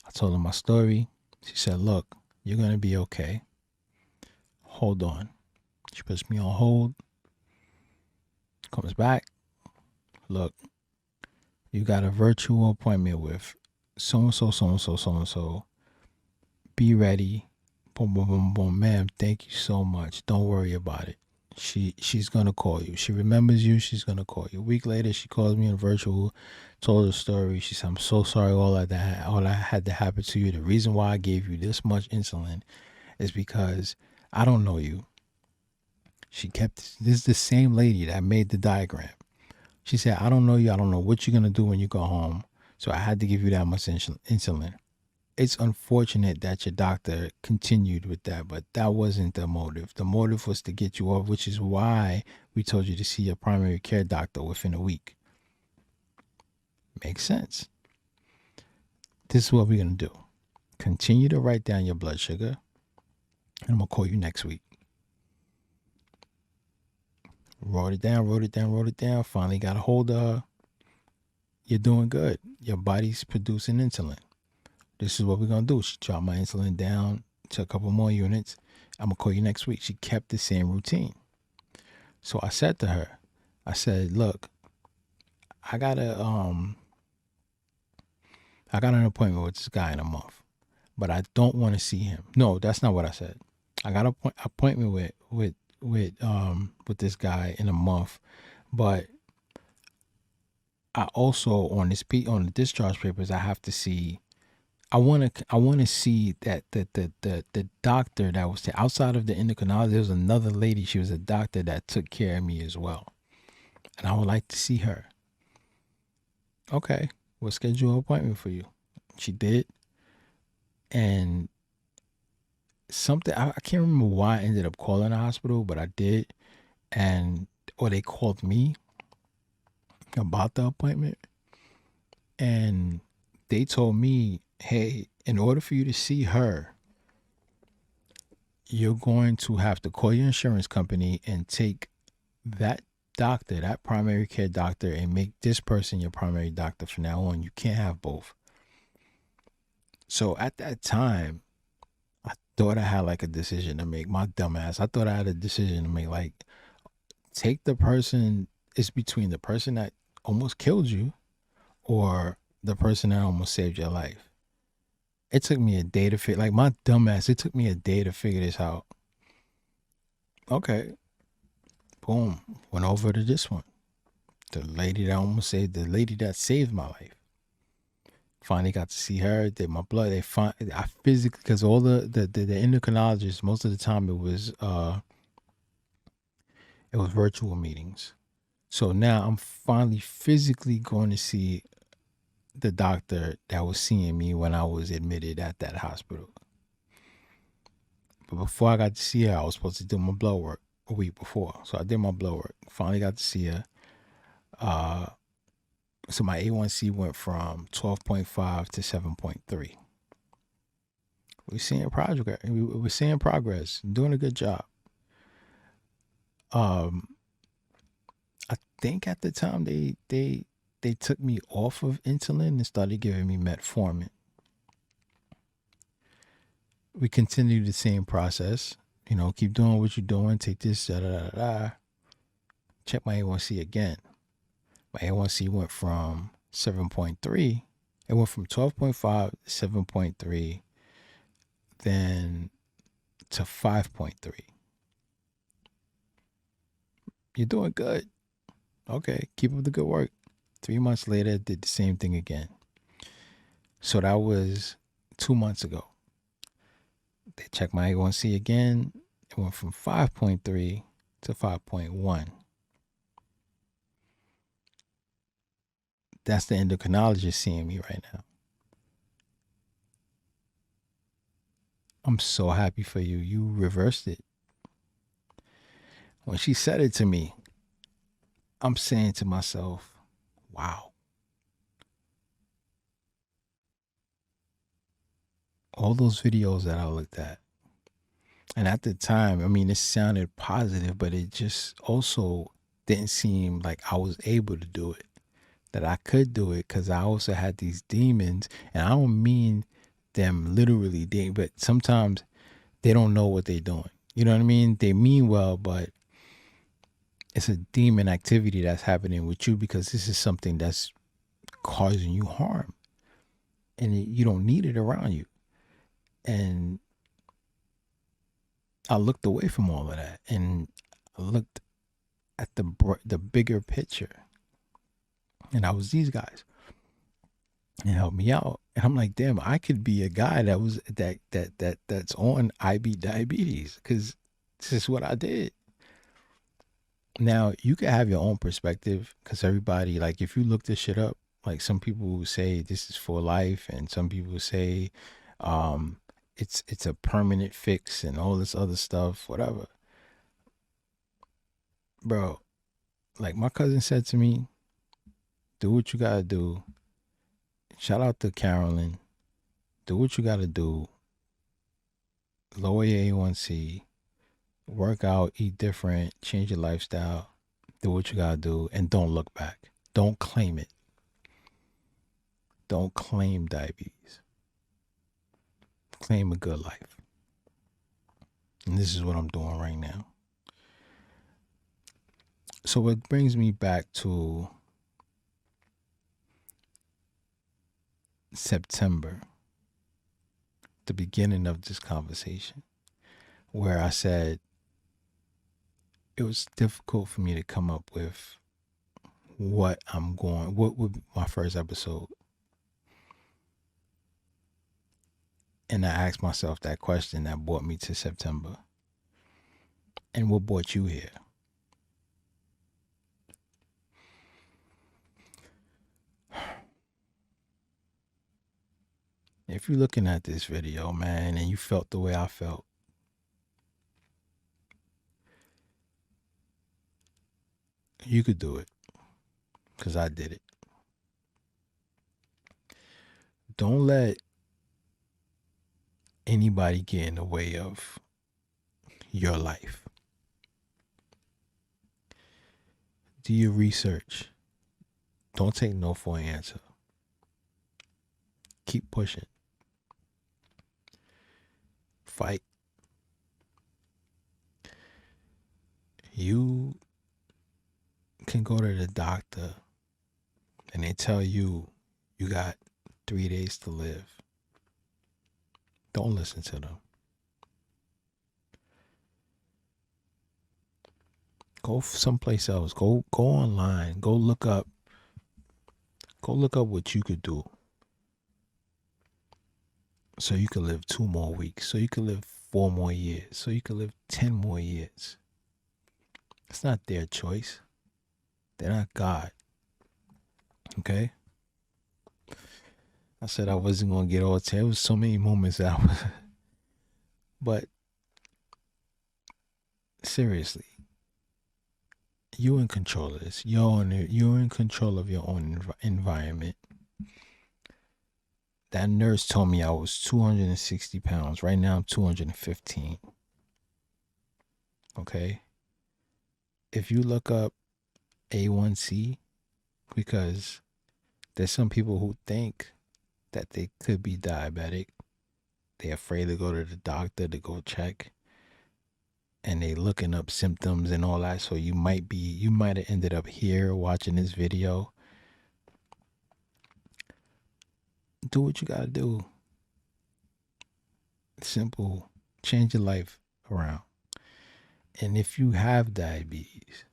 I told her my story. She said, look, you're going to be okay. Hold on. She puts me on hold. Comes back. Look, you got a virtual appointment with so-and-so, so-and-so, so-and-so. Be ready. Boom, boom, boom, boom. Ma'am, thank you so much. Don't worry about it. She's going to call you. She remembers you. She's going to call you. A week later, she calls me in virtual, told her story. She said, I'm so sorry all that had to happen to you. The reason why I gave you this much insulin is because I don't know you. This is the same lady that made the diagram. She said, I don't know you. I don't know what you're going to do when you go home. So I had to give you that much insulin. It's unfortunate that your doctor continued with that, but that wasn't the motive. The motive was to get you off, which is why we told you to see your primary care doctor within a week. Makes sense. This is what we're going to do. Continue to write down your blood sugar, and I'm going to call you next week. Wrote it down. Finally got a hold of her. You're doing good. Your body's producing insulin. This is what we're going to do. She dropped my insulin down to a couple more units. I'm going to call you next week. She kept the same routine. So I said to her, I said, look, I got an appointment with this guy in a month, but I don't want to see him. No, that's not what I said. I got an appointment with this guy in a month, but I also on the discharge papers I have to see. I want to see that the doctor that was outside of the endocrinologist, there was another lady. She was a doctor that took care of me as well. and I would like to see her. Okay, we'll schedule an appointment for you. She did. And something, I can't remember why I ended up calling the hospital, but I did. Or they called me about the appointment. And they told me, hey, in order for you to see her, you're going to have to call your insurance company and take that doctor, that primary care doctor, and make this person your primary doctor from now on. You can't have both. So at that time, I thought I had like a decision to make. My dumbass. I thought I had a decision to make. Like, take the person. It's between the person that almost killed you or the person that almost saved your life. It took me a day to figure. Like, my dumbass. It took me a day to figure this out. Okay. Boom. Went over to this one. The lady that saved my life. Finally got to see her. Did my blood. I physically, because all the endocrinologists, most of the time it was virtual meetings. So now I'm finally physically going to see the doctor that was seeing me when I was admitted at that hospital. But before I got to see her, I was supposed to do my blood work a week before. So I did my blood work. Finally got to see her. So my A1C went from 12.5 to 7.3. We're seeing progress. We're seeing progress. Doing a good job. I think at the time they took me off of insulin and started giving me metformin. We continue the same process. Keep doing what you're doing. Take this, da da da da. Check my A1C again. My A1C went from 7.3. It went from 12.5 to 7.3, then to 5.3. You're doing good. Okay, keep up the good work. 3 months later, did the same thing again. So that was 2 months ago. They checked my A1C again. It went from 5.3 to 5.1. That's the endocrinologist seeing me right now. I'm so happy for you. You reversed it. When she said it to me, I'm saying to myself, wow. All those videos that I looked at. And at the time, I mean, it sounded positive, but it just also didn't seem like I was able to do it. That I could do it, because I also had these demons. And I don't mean them literally, but sometimes they don't know what they're doing. You know what I mean? They mean well, but it's a demon activity that's happening with you because this is something that's causing you harm. And you don't need it around you. And I looked away from all of that and I looked at the bigger picture. And I was these guys. And helped me out. And I'm like, damn, I could be a guy that's on IB diabetes, because this is what I did. Now, you can have your own perspective, because everybody, like, if you look this shit up, like, some people will say this is for life, and some people say it's a permanent fix and all this other stuff, whatever. Bro, like my cousin said to me, do what you gotta do. Shout out to Carolyn. Do what you gotta do. Lower your A1C. Work out, eat different, change your lifestyle. Do what you gotta do, and don't look back. Don't claim it. Don't claim diabetes. Claim a good life. And this is what I'm doing right now. So it brings me back to September, the beginning of this conversation, where I said it was difficult for me to come up with what would be my first episode. And I asked myself that question that brought me to September. And what brought you here? If you're looking at this video, man, and you felt the way I felt, you could do it, because I did it. Don't let anybody get in the way of your life. Do your research. Don't take no for an answer. Keep pushing. Fight. You can go to the doctor and they tell you you got 3 days to live. Don't listen to them. Go someplace else. Go online. Go look up what you could do. So you could live 2 more weeks. So you could live 4 more years. So you could live 10 more years. It's not their choice. They're not God. Okay? I said I wasn't going to get all there was so many moments that I was. But seriously, you're in control of this. You're in control of your own environment. That nurse told me I was 260 pounds. Right now I'm 215. Okay? If you look up A1C, because there's some people who think that they could be diabetic. They're afraid to go to the doctor to go check. And they looking up symptoms and all that. So you might have ended up here watching this video. Do what you gotta do. Simple. Change your life around. And if you have diabetes,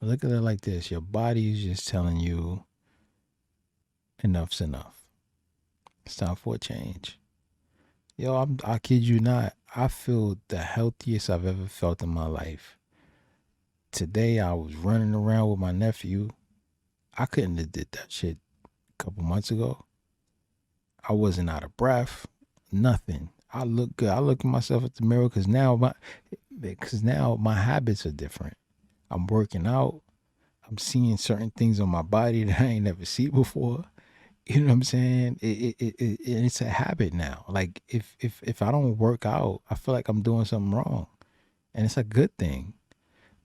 look at it like this. Your body is just telling you enough's enough. It's time for a change. Yo, I kid you not. I feel the healthiest I've ever felt in my life. Today I was running around with my nephew. I couldn't have did that shit a couple months ago. I wasn't out of breath. Nothing. I look good. I look at myself at the mirror because now my habits are different. I'm working out. I'm seeing certain things on my body that I ain't never seen before. You know what I'm saying? It's a habit now. Like if I don't work out, I feel like I'm doing something wrong, and it's a good thing.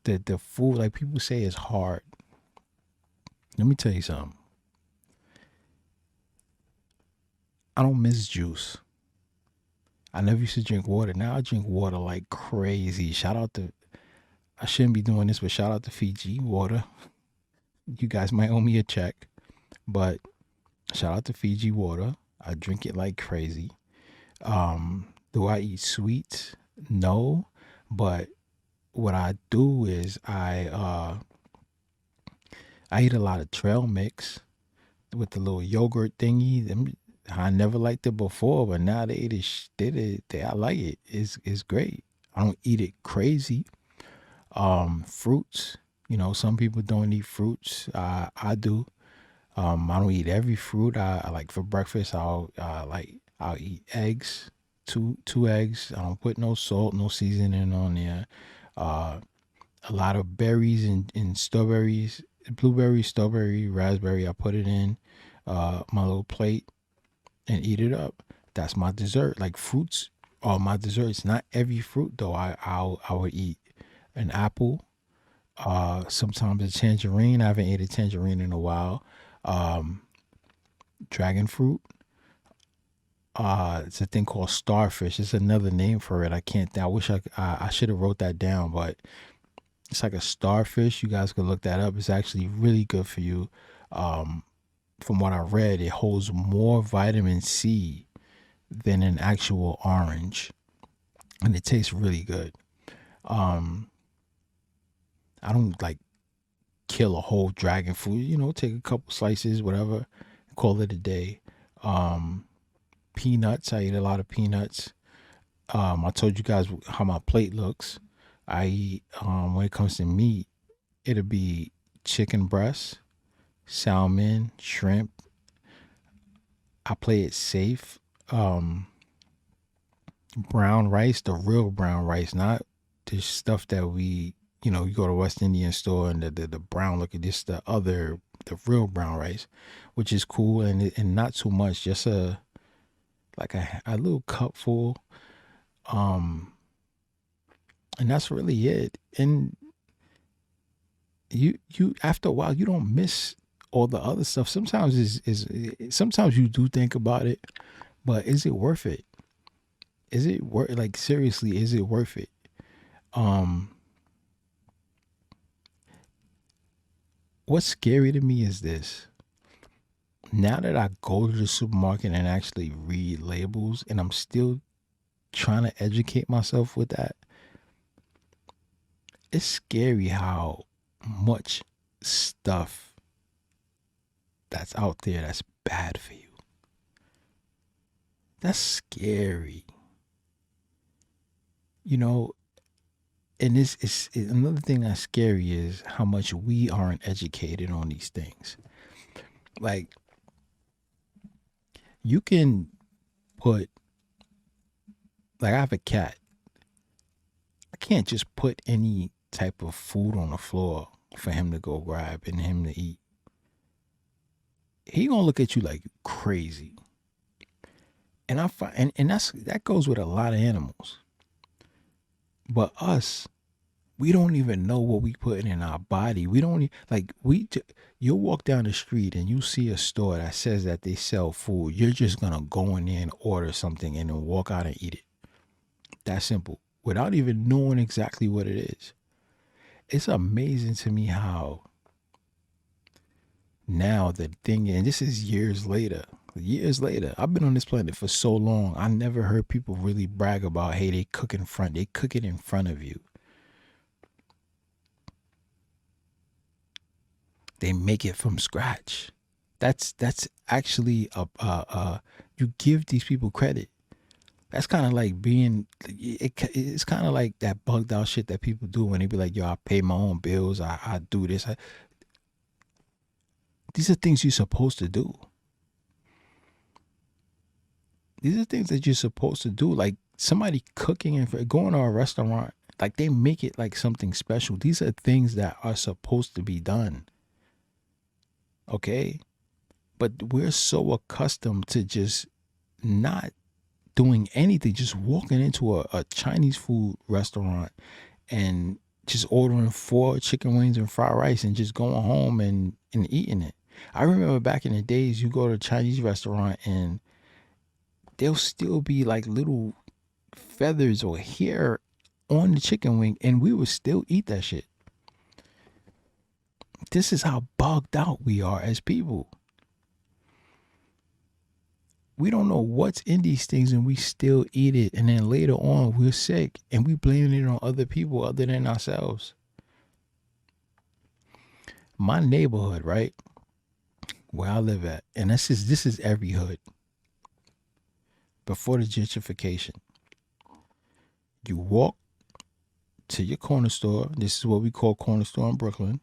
The food, like people say, is hard. Let me tell you something. I don't miss juice. I never used to drink water. Now I drink water like crazy. I shouldn't be doing this, but shout out to Fiji water. You guys might owe me a check, but shout out to Fiji water. I drink it like crazy. Do I eat sweets? No, but what I do is I eat a lot of trail mix with the little yogurt thingy. I never liked it before, but now I like it. It's great. I don't eat it crazy. Fruits. Some people don't eat fruits. I do. I don't eat every fruit. I like for breakfast. I'll eat eggs, two eggs. I don't put no salt, no seasoning on there. A lot of berries and strawberries, blueberry, strawberry, raspberry. I put it in my little plate and eat it up. That's my dessert. Like fruits are my desserts. Not every fruit though. I would eat an apple. Sometimes a tangerine. I haven't ate a tangerine in a while. Dragon fruit. It's a thing called starfish. It's another name for it. I can't think. I wish I should have wrote that down, but it's like a starfish. You guys could look that up. It's actually really good for you. From what I read, it holds more vitamin C than an actual orange, and it tastes really good. I don't like kill a whole dragon fruit. Take a couple slices, whatever, call it a day. Peanuts. I eat a lot of peanuts. I told you guys how my plate looks. I eat, when it comes to meat, it'll be chicken breast, salmon, shrimp, I play it safe. Brown rice, the real brown rice, not the stuff that we, you go to West Indian store and the brown looking, this the real brown rice, which is cool and not too much, just like a little cup full, and that's really it. And you after a while you don't miss all the other stuff. Sometimes sometimes you do think about it, but is it worth it? Is it worth, like, seriously, is it worth it? What's scary to me is this. Now that I go to the supermarket and actually read labels, and I'm still trying to educate myself with that, it's scary how much stuff that's out there that's bad for you. That's scary. And this is another thing that's scary is how much we aren't educated on these things. Like, you can put, like, I have a cat. I can't just put any type of food on the floor for him to go grab and him to eat. He gonna look at you like crazy. And I find, and that goes with a lot of animals. But us, we don't even know what we put in our body. We don't you'll walk down the street and you see a store that says that they sell food. You're just gonna go in there and order something and then walk out and eat it. That simple, without even knowing exactly what it is. It's amazing to me how now the thing, and this is years later, I've been on this planet for so long, I never heard people really brag about, hey, they cook it in front of you. They make it from scratch. That's actually you give these people credit. That's kind of like it's kind of like that bugged out shit that people do when they be like, yo, I pay my own bills, I do this. These are things you're supposed to do. These are things that you're supposed to do. Like somebody cooking and going to a restaurant, like they make it like something special. These are things that are supposed to be done. Okay? But we're so accustomed to just not doing anything, just walking into a Chinese food restaurant and just ordering 4 chicken wings and fried rice and just going home and eating it. I remember back in the days, you go to a Chinese restaurant and there'll still be like little feathers or hair on the chicken wing, and we would still eat that shit. This is how bugged out we are as people. We don't know what's in these things and we still eat it, and then later on we're sick and we blame it on other people other than ourselves. My neighborhood, right, where I live at, and this is every hood. Before the gentrification, you walk to your corner store. This is what we call corner store in Brooklyn.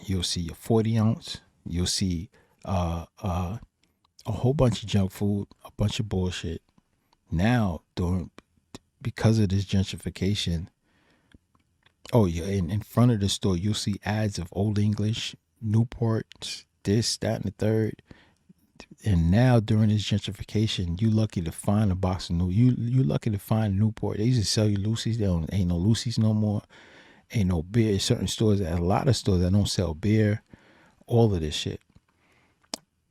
You'll see your 40 ounce. You'll see a whole bunch of junk food, a bunch of bullshit. Now, because of this gentrification, oh yeah, in front of the store, you'll see ads of Old English, Newport, this, that, and the third. And now during this gentrification, you lucky to find a box of you lucky to find Newport. They used to sell you Lucy's. Ain't no Lucy's no more. Ain't no beer. Certain stores, a lot of stores that don't sell beer. All of this shit.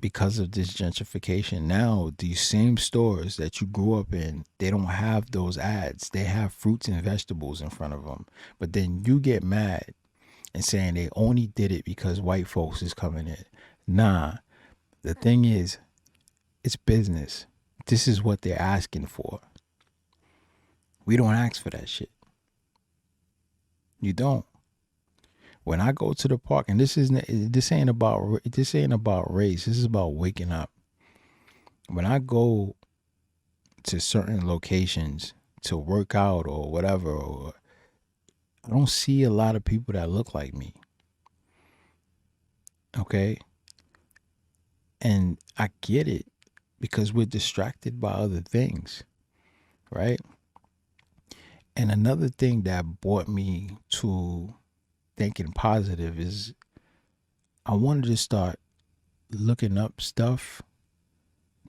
Because of this gentrification, now these same stores that you grew up in, they don't have those ads. They have fruits and vegetables in front of them. But then you get mad and saying they only did it because white folks is coming in. Nah. The thing is, it's business. This is what they're asking for. We don't ask for that shit. You don't. When I go to the park, and this ain't about race. This is about waking up. When I go to certain locations to work out or whatever, I don't see a lot of people that look like me. Okay? And I get it because we're distracted by other things, right? And another thing that brought me to thinking positive is I wanted to start looking up stuff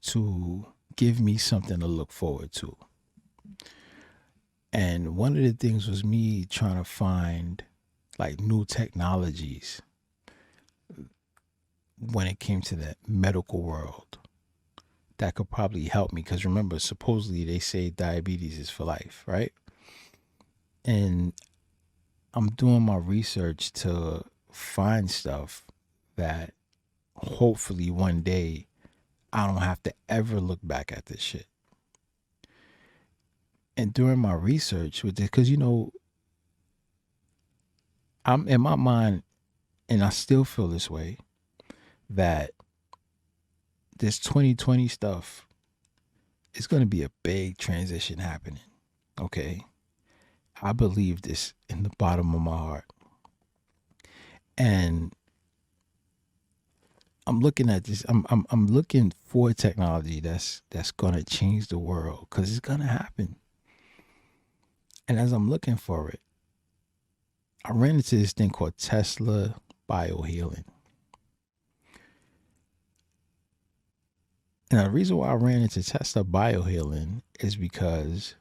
to give me something to look forward to. And one of the things was me trying to find like new technologies when it came to that medical world that could probably help me. Because remember, supposedly they say diabetes is for life, right? And I'm doing my research to find stuff that hopefully one day I don't have to ever look back at this shit. And during my research with this, because I'm in my mind, and I still feel this way, that this 2020 stuff is going to be a big transition happening. Okay. I believe this in the bottom of my heart. And I'm looking at this. I'm looking for technology that's gonna change the world, because it's gonna happen. And as I'm looking for it, I ran into this thing called Tesla biohealing. And the reason why I ran into Tesla biohealing is because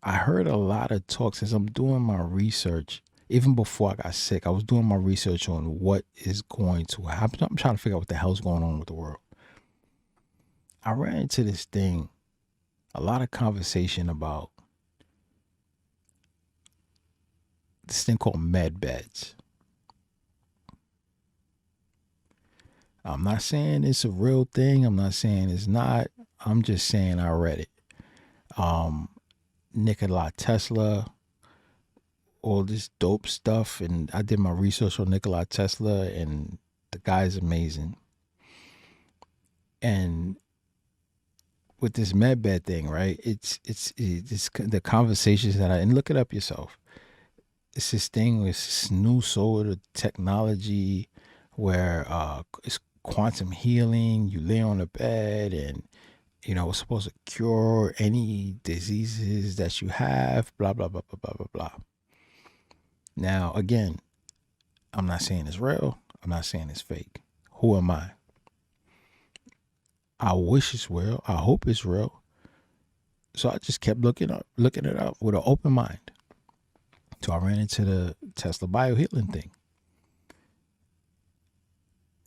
I heard a lot of talks as I'm doing my research. Even before I got sick, I was doing my research on what is going to happen. I'm trying to figure out what the hell's going on with the world. I ran into this thing, a lot of conversation about this thing called med beds. I'm not saying it's a real thing. I'm not saying it's not. I'm just saying I read it. Nikola Tesla, all this dope stuff, and I did my research on Nikola Tesla, and the guy's amazing. And with this medbed thing, right? It's the conversations that and look it up yourself. It's this thing with this new sort of technology where it's quantum healing. You lay on a bed, and it's supposed to cure any diseases that you have. Blah blah blah blah blah blah blah. Now, again, I'm not saying it's real. I'm not saying it's fake. Who am I? I wish it's real. I hope it's real. So I just kept looking it up with an open mind. So I ran into the Tesla biohealing thing.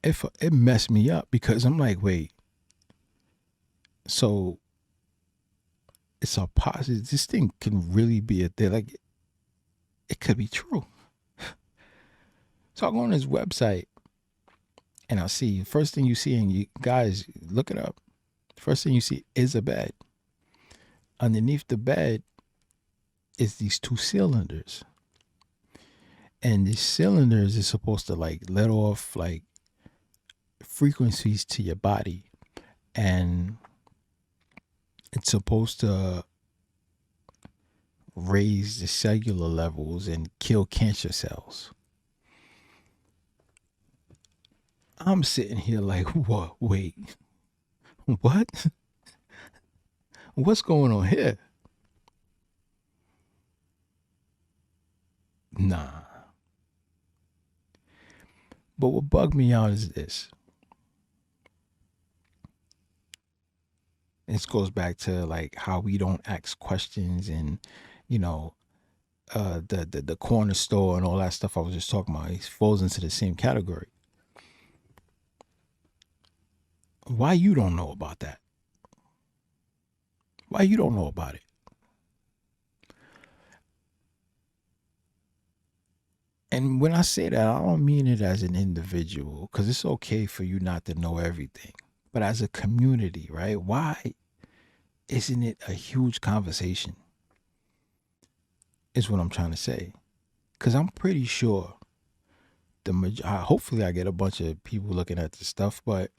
It messed me up, because I'm like, wait. So it's a positive. This thing can really be a thing. Like, it could be true. So I go on this website, and I see, first thing you see, and you guys look it up. First thing you see is a bed. Underneath the bed is these two cylinders. And these cylinders is supposed to like let off like frequencies to your body. And it's supposed to raise the cellular levels and kill cancer cells. I'm sitting here like, what? Wait, what? What's going on here? Nah. But what bugged me out is this. This goes back to like how we don't ask questions, and the corner store and all that stuff I was just talking about. It falls into the same category. Why you don't know about that? Why you don't know about it? And when I say that, I don't mean it as an individual, because it's okay for you not to know everything. But as a community, right? Why isn't it a huge conversation? Is what I'm trying to say. Because I'm pretty sure hopefully I get a bunch of people looking at this stuff, but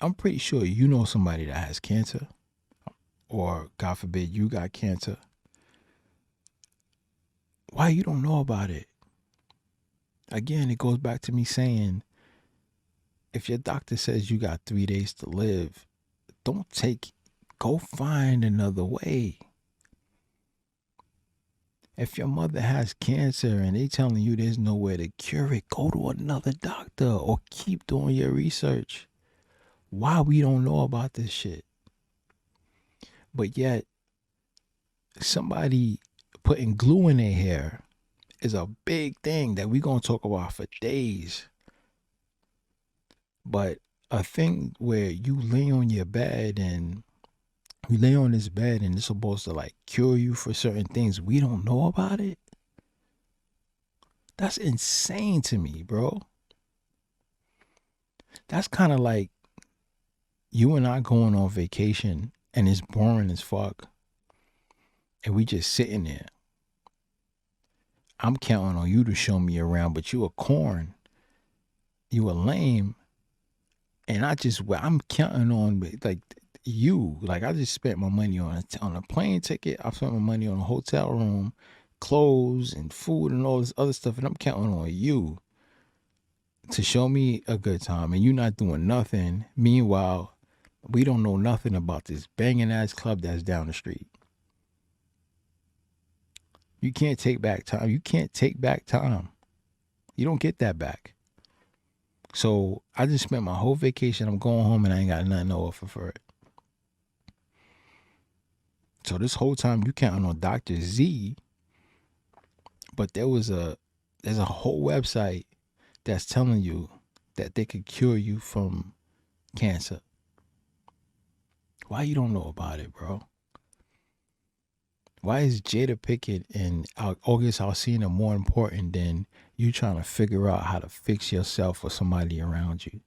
I'm pretty sure you know somebody that has cancer, or God forbid you got cancer. Why you don't know about it? Again, it goes back to me saying If your doctor says you got 3 days to live, go find another way. If your mother has cancer and they telling you there's no way to cure it, go to another doctor or keep doing your research. Why we don't know about this shit? But yet, somebody putting glue in their hair is a big thing that we're going to talk about for days. But a thing where you lay on your bed and you lay on this bed and it's supposed to like cure you for certain things, we don't know about it. That's insane to me, bro. That's kind of like you and I going on vacation and it's boring as fuck. And we just sitting there. I'm counting on you to show me around, but you a corn. You a lame. And I'm counting on like you. Like I just spent my money on a plane ticket. I spent my money on a hotel room, clothes and food and all this other stuff. And I'm counting on you to show me a good time. And you not doing nothing. Meanwhile, we don't know nothing about this banging ass club that's down the street. You can't take back time. You can't take back time. You don't get that back. So I just spent my whole vacation. I'm going home and I ain't got nothing to offer for it. So this whole time you counting on Dr. Z, but there's a whole website that's telling you that they could cure you from cancer. Why you don't know about it, bro? Why is Jada Pickett and August Alsina more important than you trying to figure out how to fix yourself or somebody around you?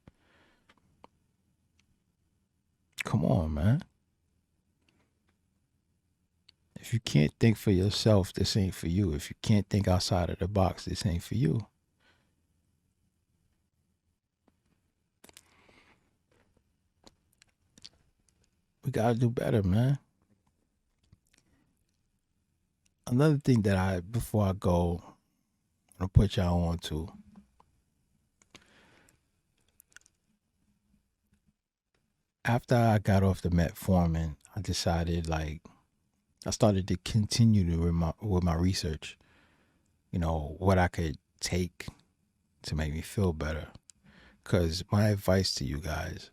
Come on, man. If you can't think for yourself, this ain't for you. If you can't think outside of the box, this ain't for you. We gotta do better, man. Another thing that before I go, I'm gonna put y'all on to. After I got off the metformin, I decided I started to continue with my research. You know, what I could take to make me feel better. Because my advice to you guys,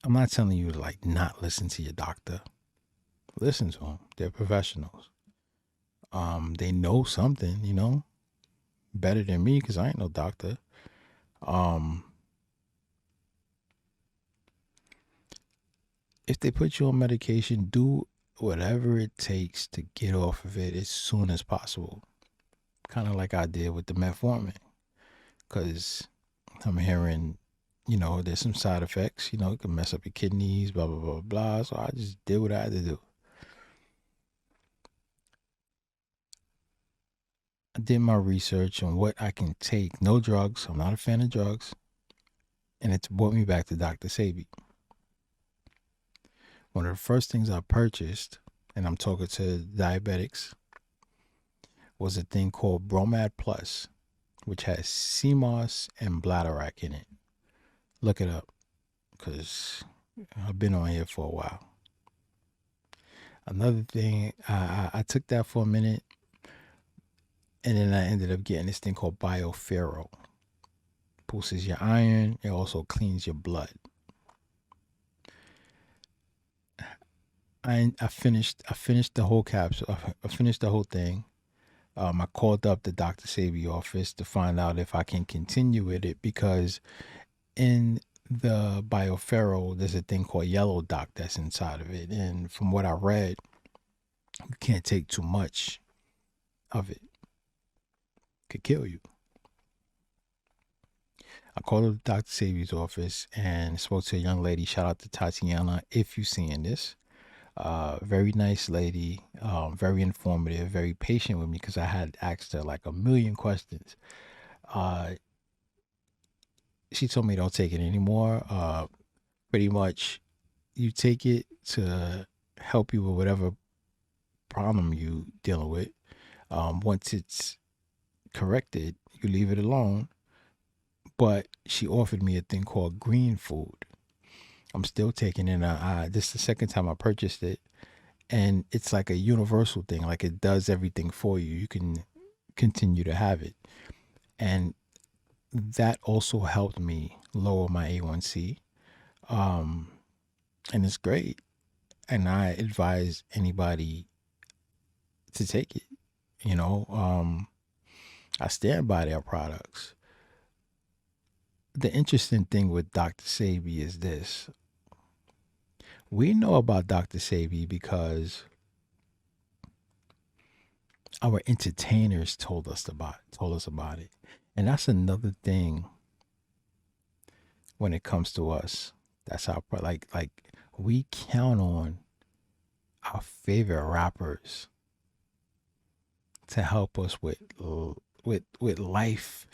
I'm not telling you to not listen to your doctor. Listen to them. They're professionals. They know something, better than me because I ain't no doctor. If they put you on medication, do whatever it takes to get off of it as soon as possible. Kind of like I did with the metformin. Because I'm hearing, there's some side effects. It can mess up your kidneys, blah, blah, blah, blah. So I just did what I had to do. I did my research on what I can take. No drugs. I'm not a fan of drugs. And it's brought me back to DR.SEBI. One of the first things I purchased, and I'm talking to diabetics, was a thing called Bromad Plus, which has CMOS and Bladderwrack in it. Look it up, because I've been on here for a while. Another thing, I took that for a minute, and then I ended up getting this thing called BioFero. Boosts your iron. It also cleans your blood. I finished the whole capsule. I finished the whole thing. I called up the DR.SEBI office to find out if I can continue with it, because in the BioFero, there's a thing called Yellow Doc that's inside of it. And from what I read, you can't take too much of it. Could kill you. I called up DR.SEBI's office and spoke to a young lady. Shout out to Tatiana if you're seeing this. Very nice lady, very informative, very patient with me because I had asked her like a million questions. She told me don't take it anymore. Pretty much you take it to help you with whatever problem you dealing with. Once it's corrected, you leave it alone. but she offered me a thing called green food. I'm still taking it. This is the second time I purchased it, and it's like a universal thing. Like it does everything for you. You can continue to have it, and that also helped me lower my A1C. And it's great. And I advise anybody to take it. You know, I stand by their products. The interesting thing with DR.SEBI is this. We know about DR.SEBI because our entertainers told us about it. And that's another thing when it comes to us. That's our like we count on our favorite rappers to help us with life.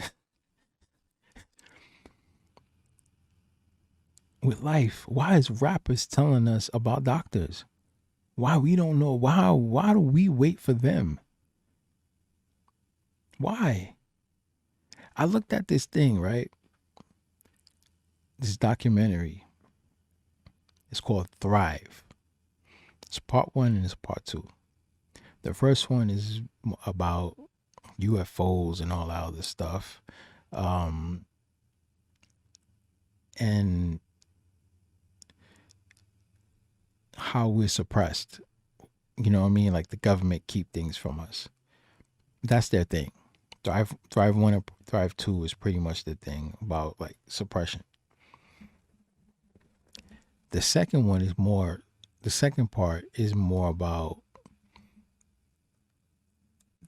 With life. Why is rappers telling us about doctors? Why we don't know? Why do we wait for them? Why? I looked at this thing, right? This documentary. It's called Thrive. It's part 1 and it's part 2. The first one is about UFOs and all that other stuff. And how we're suppressed. You know what I mean? Like the government keep things from us. That's their thing. Thrive 1 and Thrive 2 is pretty much the thing about like suppression. The second part is more about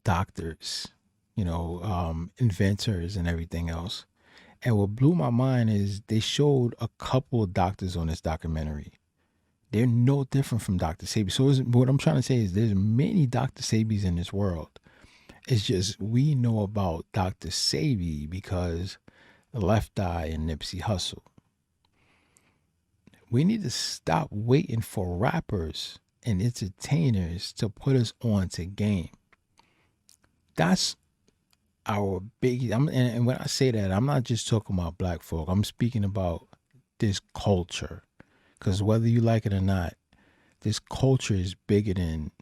doctors, inventors and everything else. And what blew my mind is they showed a couple of doctors on this documentary. They're no different from DR.SEBI. So what I'm trying to say is there's many DR.SEBIs in this world. It's just we know about DR.SEBI because Left Eye and Nipsey Hussle. We need to stop waiting for rappers and entertainers to put us on to game. That's our big. And when I say that, I'm not just talking about black folk. I'm speaking about this culture. Because whether you like it or not, this culture is bigger than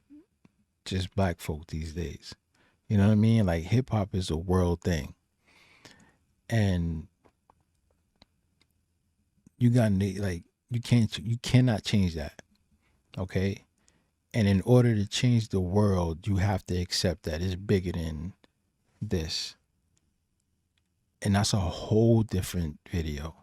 just black folk these days. You know what I mean? Like hip hop is a world thing. And you cannot change that. Okay? And in order to change the world, you have to accept that it's bigger than this. And that's a whole different video.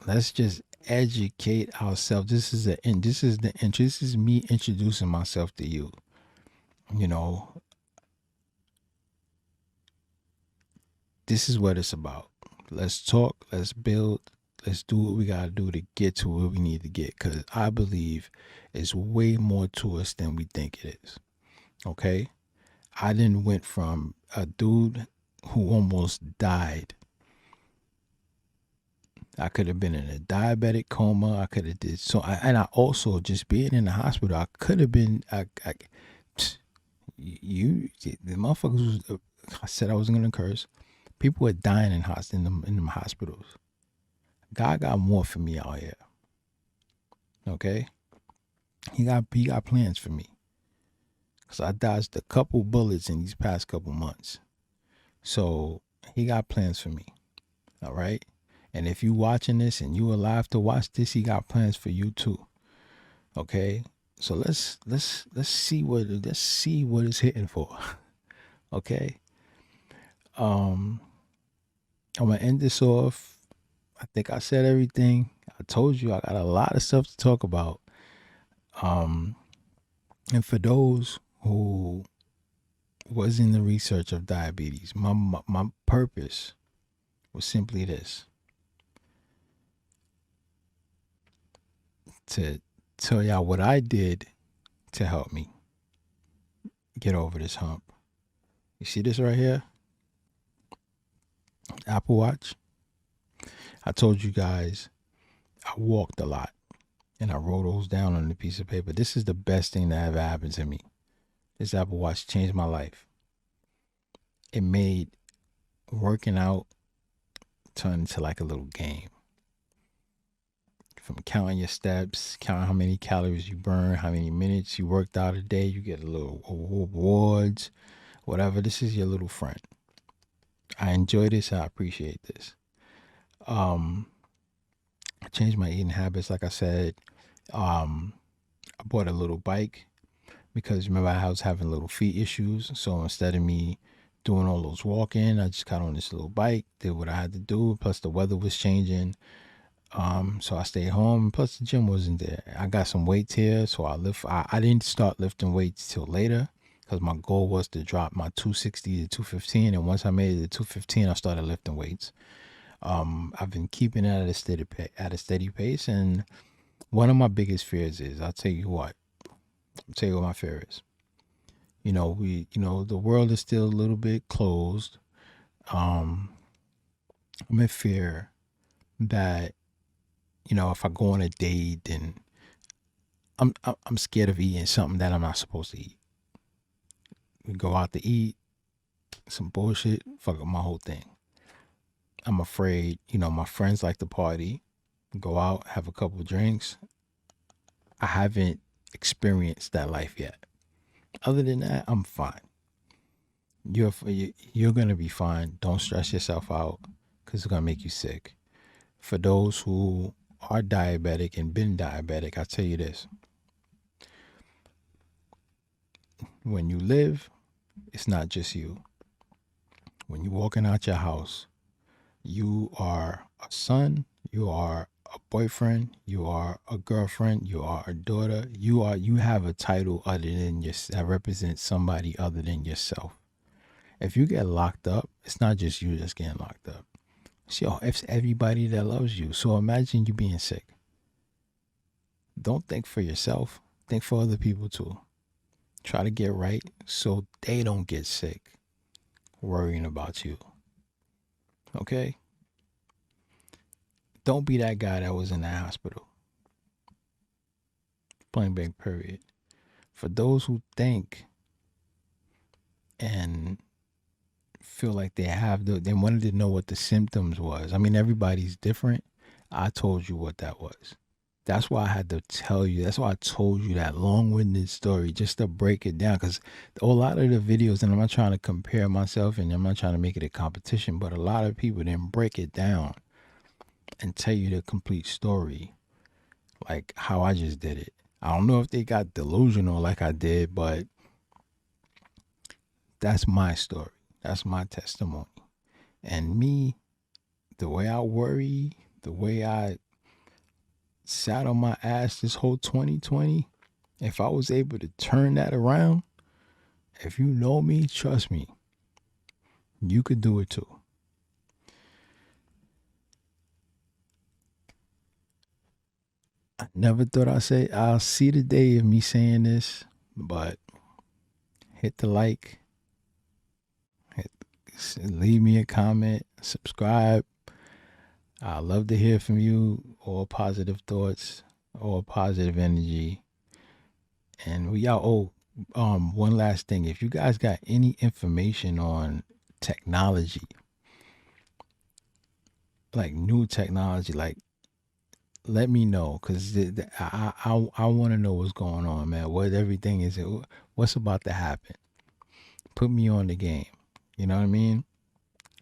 Let's just educate ourselves. This is me introducing myself to you. This is what it's about. Let's talk, let's build, let's do what we gotta do to get to where we need to get, because I believe it's way more to us than we think it is. Okay? I didn't went from a dude who almost died. I could have been in a diabetic coma. I could have did so. And I also, just being in the hospital, I could have been. The motherfuckers. I said I wasn't gonna curse. People were dying in them hospitals. God got more for me out here. Okay, He got plans for me. Cause I dodged a couple bullets in these past couple months, so He got plans for me. All right. And if you watching this and you alive to watch this, He got plans for you too. Okay? So let's see what it's hitting for. Okay? I'm gonna end this off. I think I said everything. I told you I got a lot of stuff to talk about. And for those who was in the research of diabetes, my purpose was simply this. To tell y'all what I did to help me get over this hump. You see this right here? Apple Watch. I told you guys I walked a lot and I wrote those down on a piece of paper. This is the best thing that ever happened to me. This Apple Watch changed my life. It made working out turned into like a little game. From counting your steps, counting how many calories you burn, how many minutes you worked out a day, you get a little awards, whatever. This is your little friend. I enjoy this. I appreciate this. I changed my eating habits. Like I said, I bought a little bike because remember I was having little feet issues. So instead of me doing all those walking, I just got on this little bike, did what I had to do. Plus the weather was changing. So I stayed home. Plus the gym wasn't there. I got some weights here. So I didn't start lifting weights till later because my goal was to drop my 260 to 215. And once I made it to 215, I started lifting weights. I've been keeping it at a steady pace. And one of my biggest fears is, I'll tell you what my fear is. The world is still a little bit closed. I'm in fear that, if I go on a date, then I'm scared of eating something that I'm not supposed to eat. We go out to eat, some bullshit, fuck up my whole thing. I'm afraid, my friends like to party, go out, have a couple drinks. I haven't experienced that life yet. Other than that, I'm fine. You're gonna be fine. Don't stress yourself out because it's gonna make you sick. For those who are diabetic and been diabetic, I'll tell you this. When you live, it's not just you. When you're walking out your house, you are a son, you are a boyfriend, you are a girlfriend, you are a daughter, you have a title other than that represents somebody other than yourself. If you get locked up, it's not just you that's getting locked up. It's everybody that loves you. So imagine you being sick. Don't think for yourself. Think for other people too. Try to get right so they don't get sick worrying about you. Okay? Don't be that guy that was in the hospital. Plain blank period. For those who think and feel like they wanted to know what the symptoms was. I mean, everybody's different. I told you what that was. That's why I had to tell you. That's why I told you that long-winded story just to break it down. Because a lot of the videos, and I'm not trying to compare myself and I'm not trying to make it a competition, but a lot of people didn't break it down and tell you the complete story like how I just did it. I don't know if they got delusional like I did, but that's my story. That's my testimony. And me, the way I worry, the way I sat on my ass this whole 2020, if I was able to turn that around, if you know me, trust me, you could do it too. I never thought I'll see the day of me saying this, but hit the like, leave me a comment, subscribe. I love to hear from you. All positive thoughts, all positive energy. And one last thing. If you guys got any information on technology, like new technology, like let me know, because I want to know what's going on, man. What everything is, what's about to happen. Put me on the game. You know what I mean?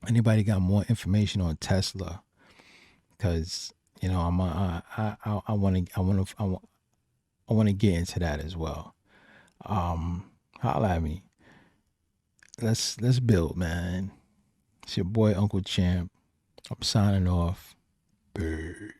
Anybody got more information on Tesla? Because I want to get into that as well. Holla at me. Let's build, man. It's your boy Uncle Champ. I'm signing off. Peace.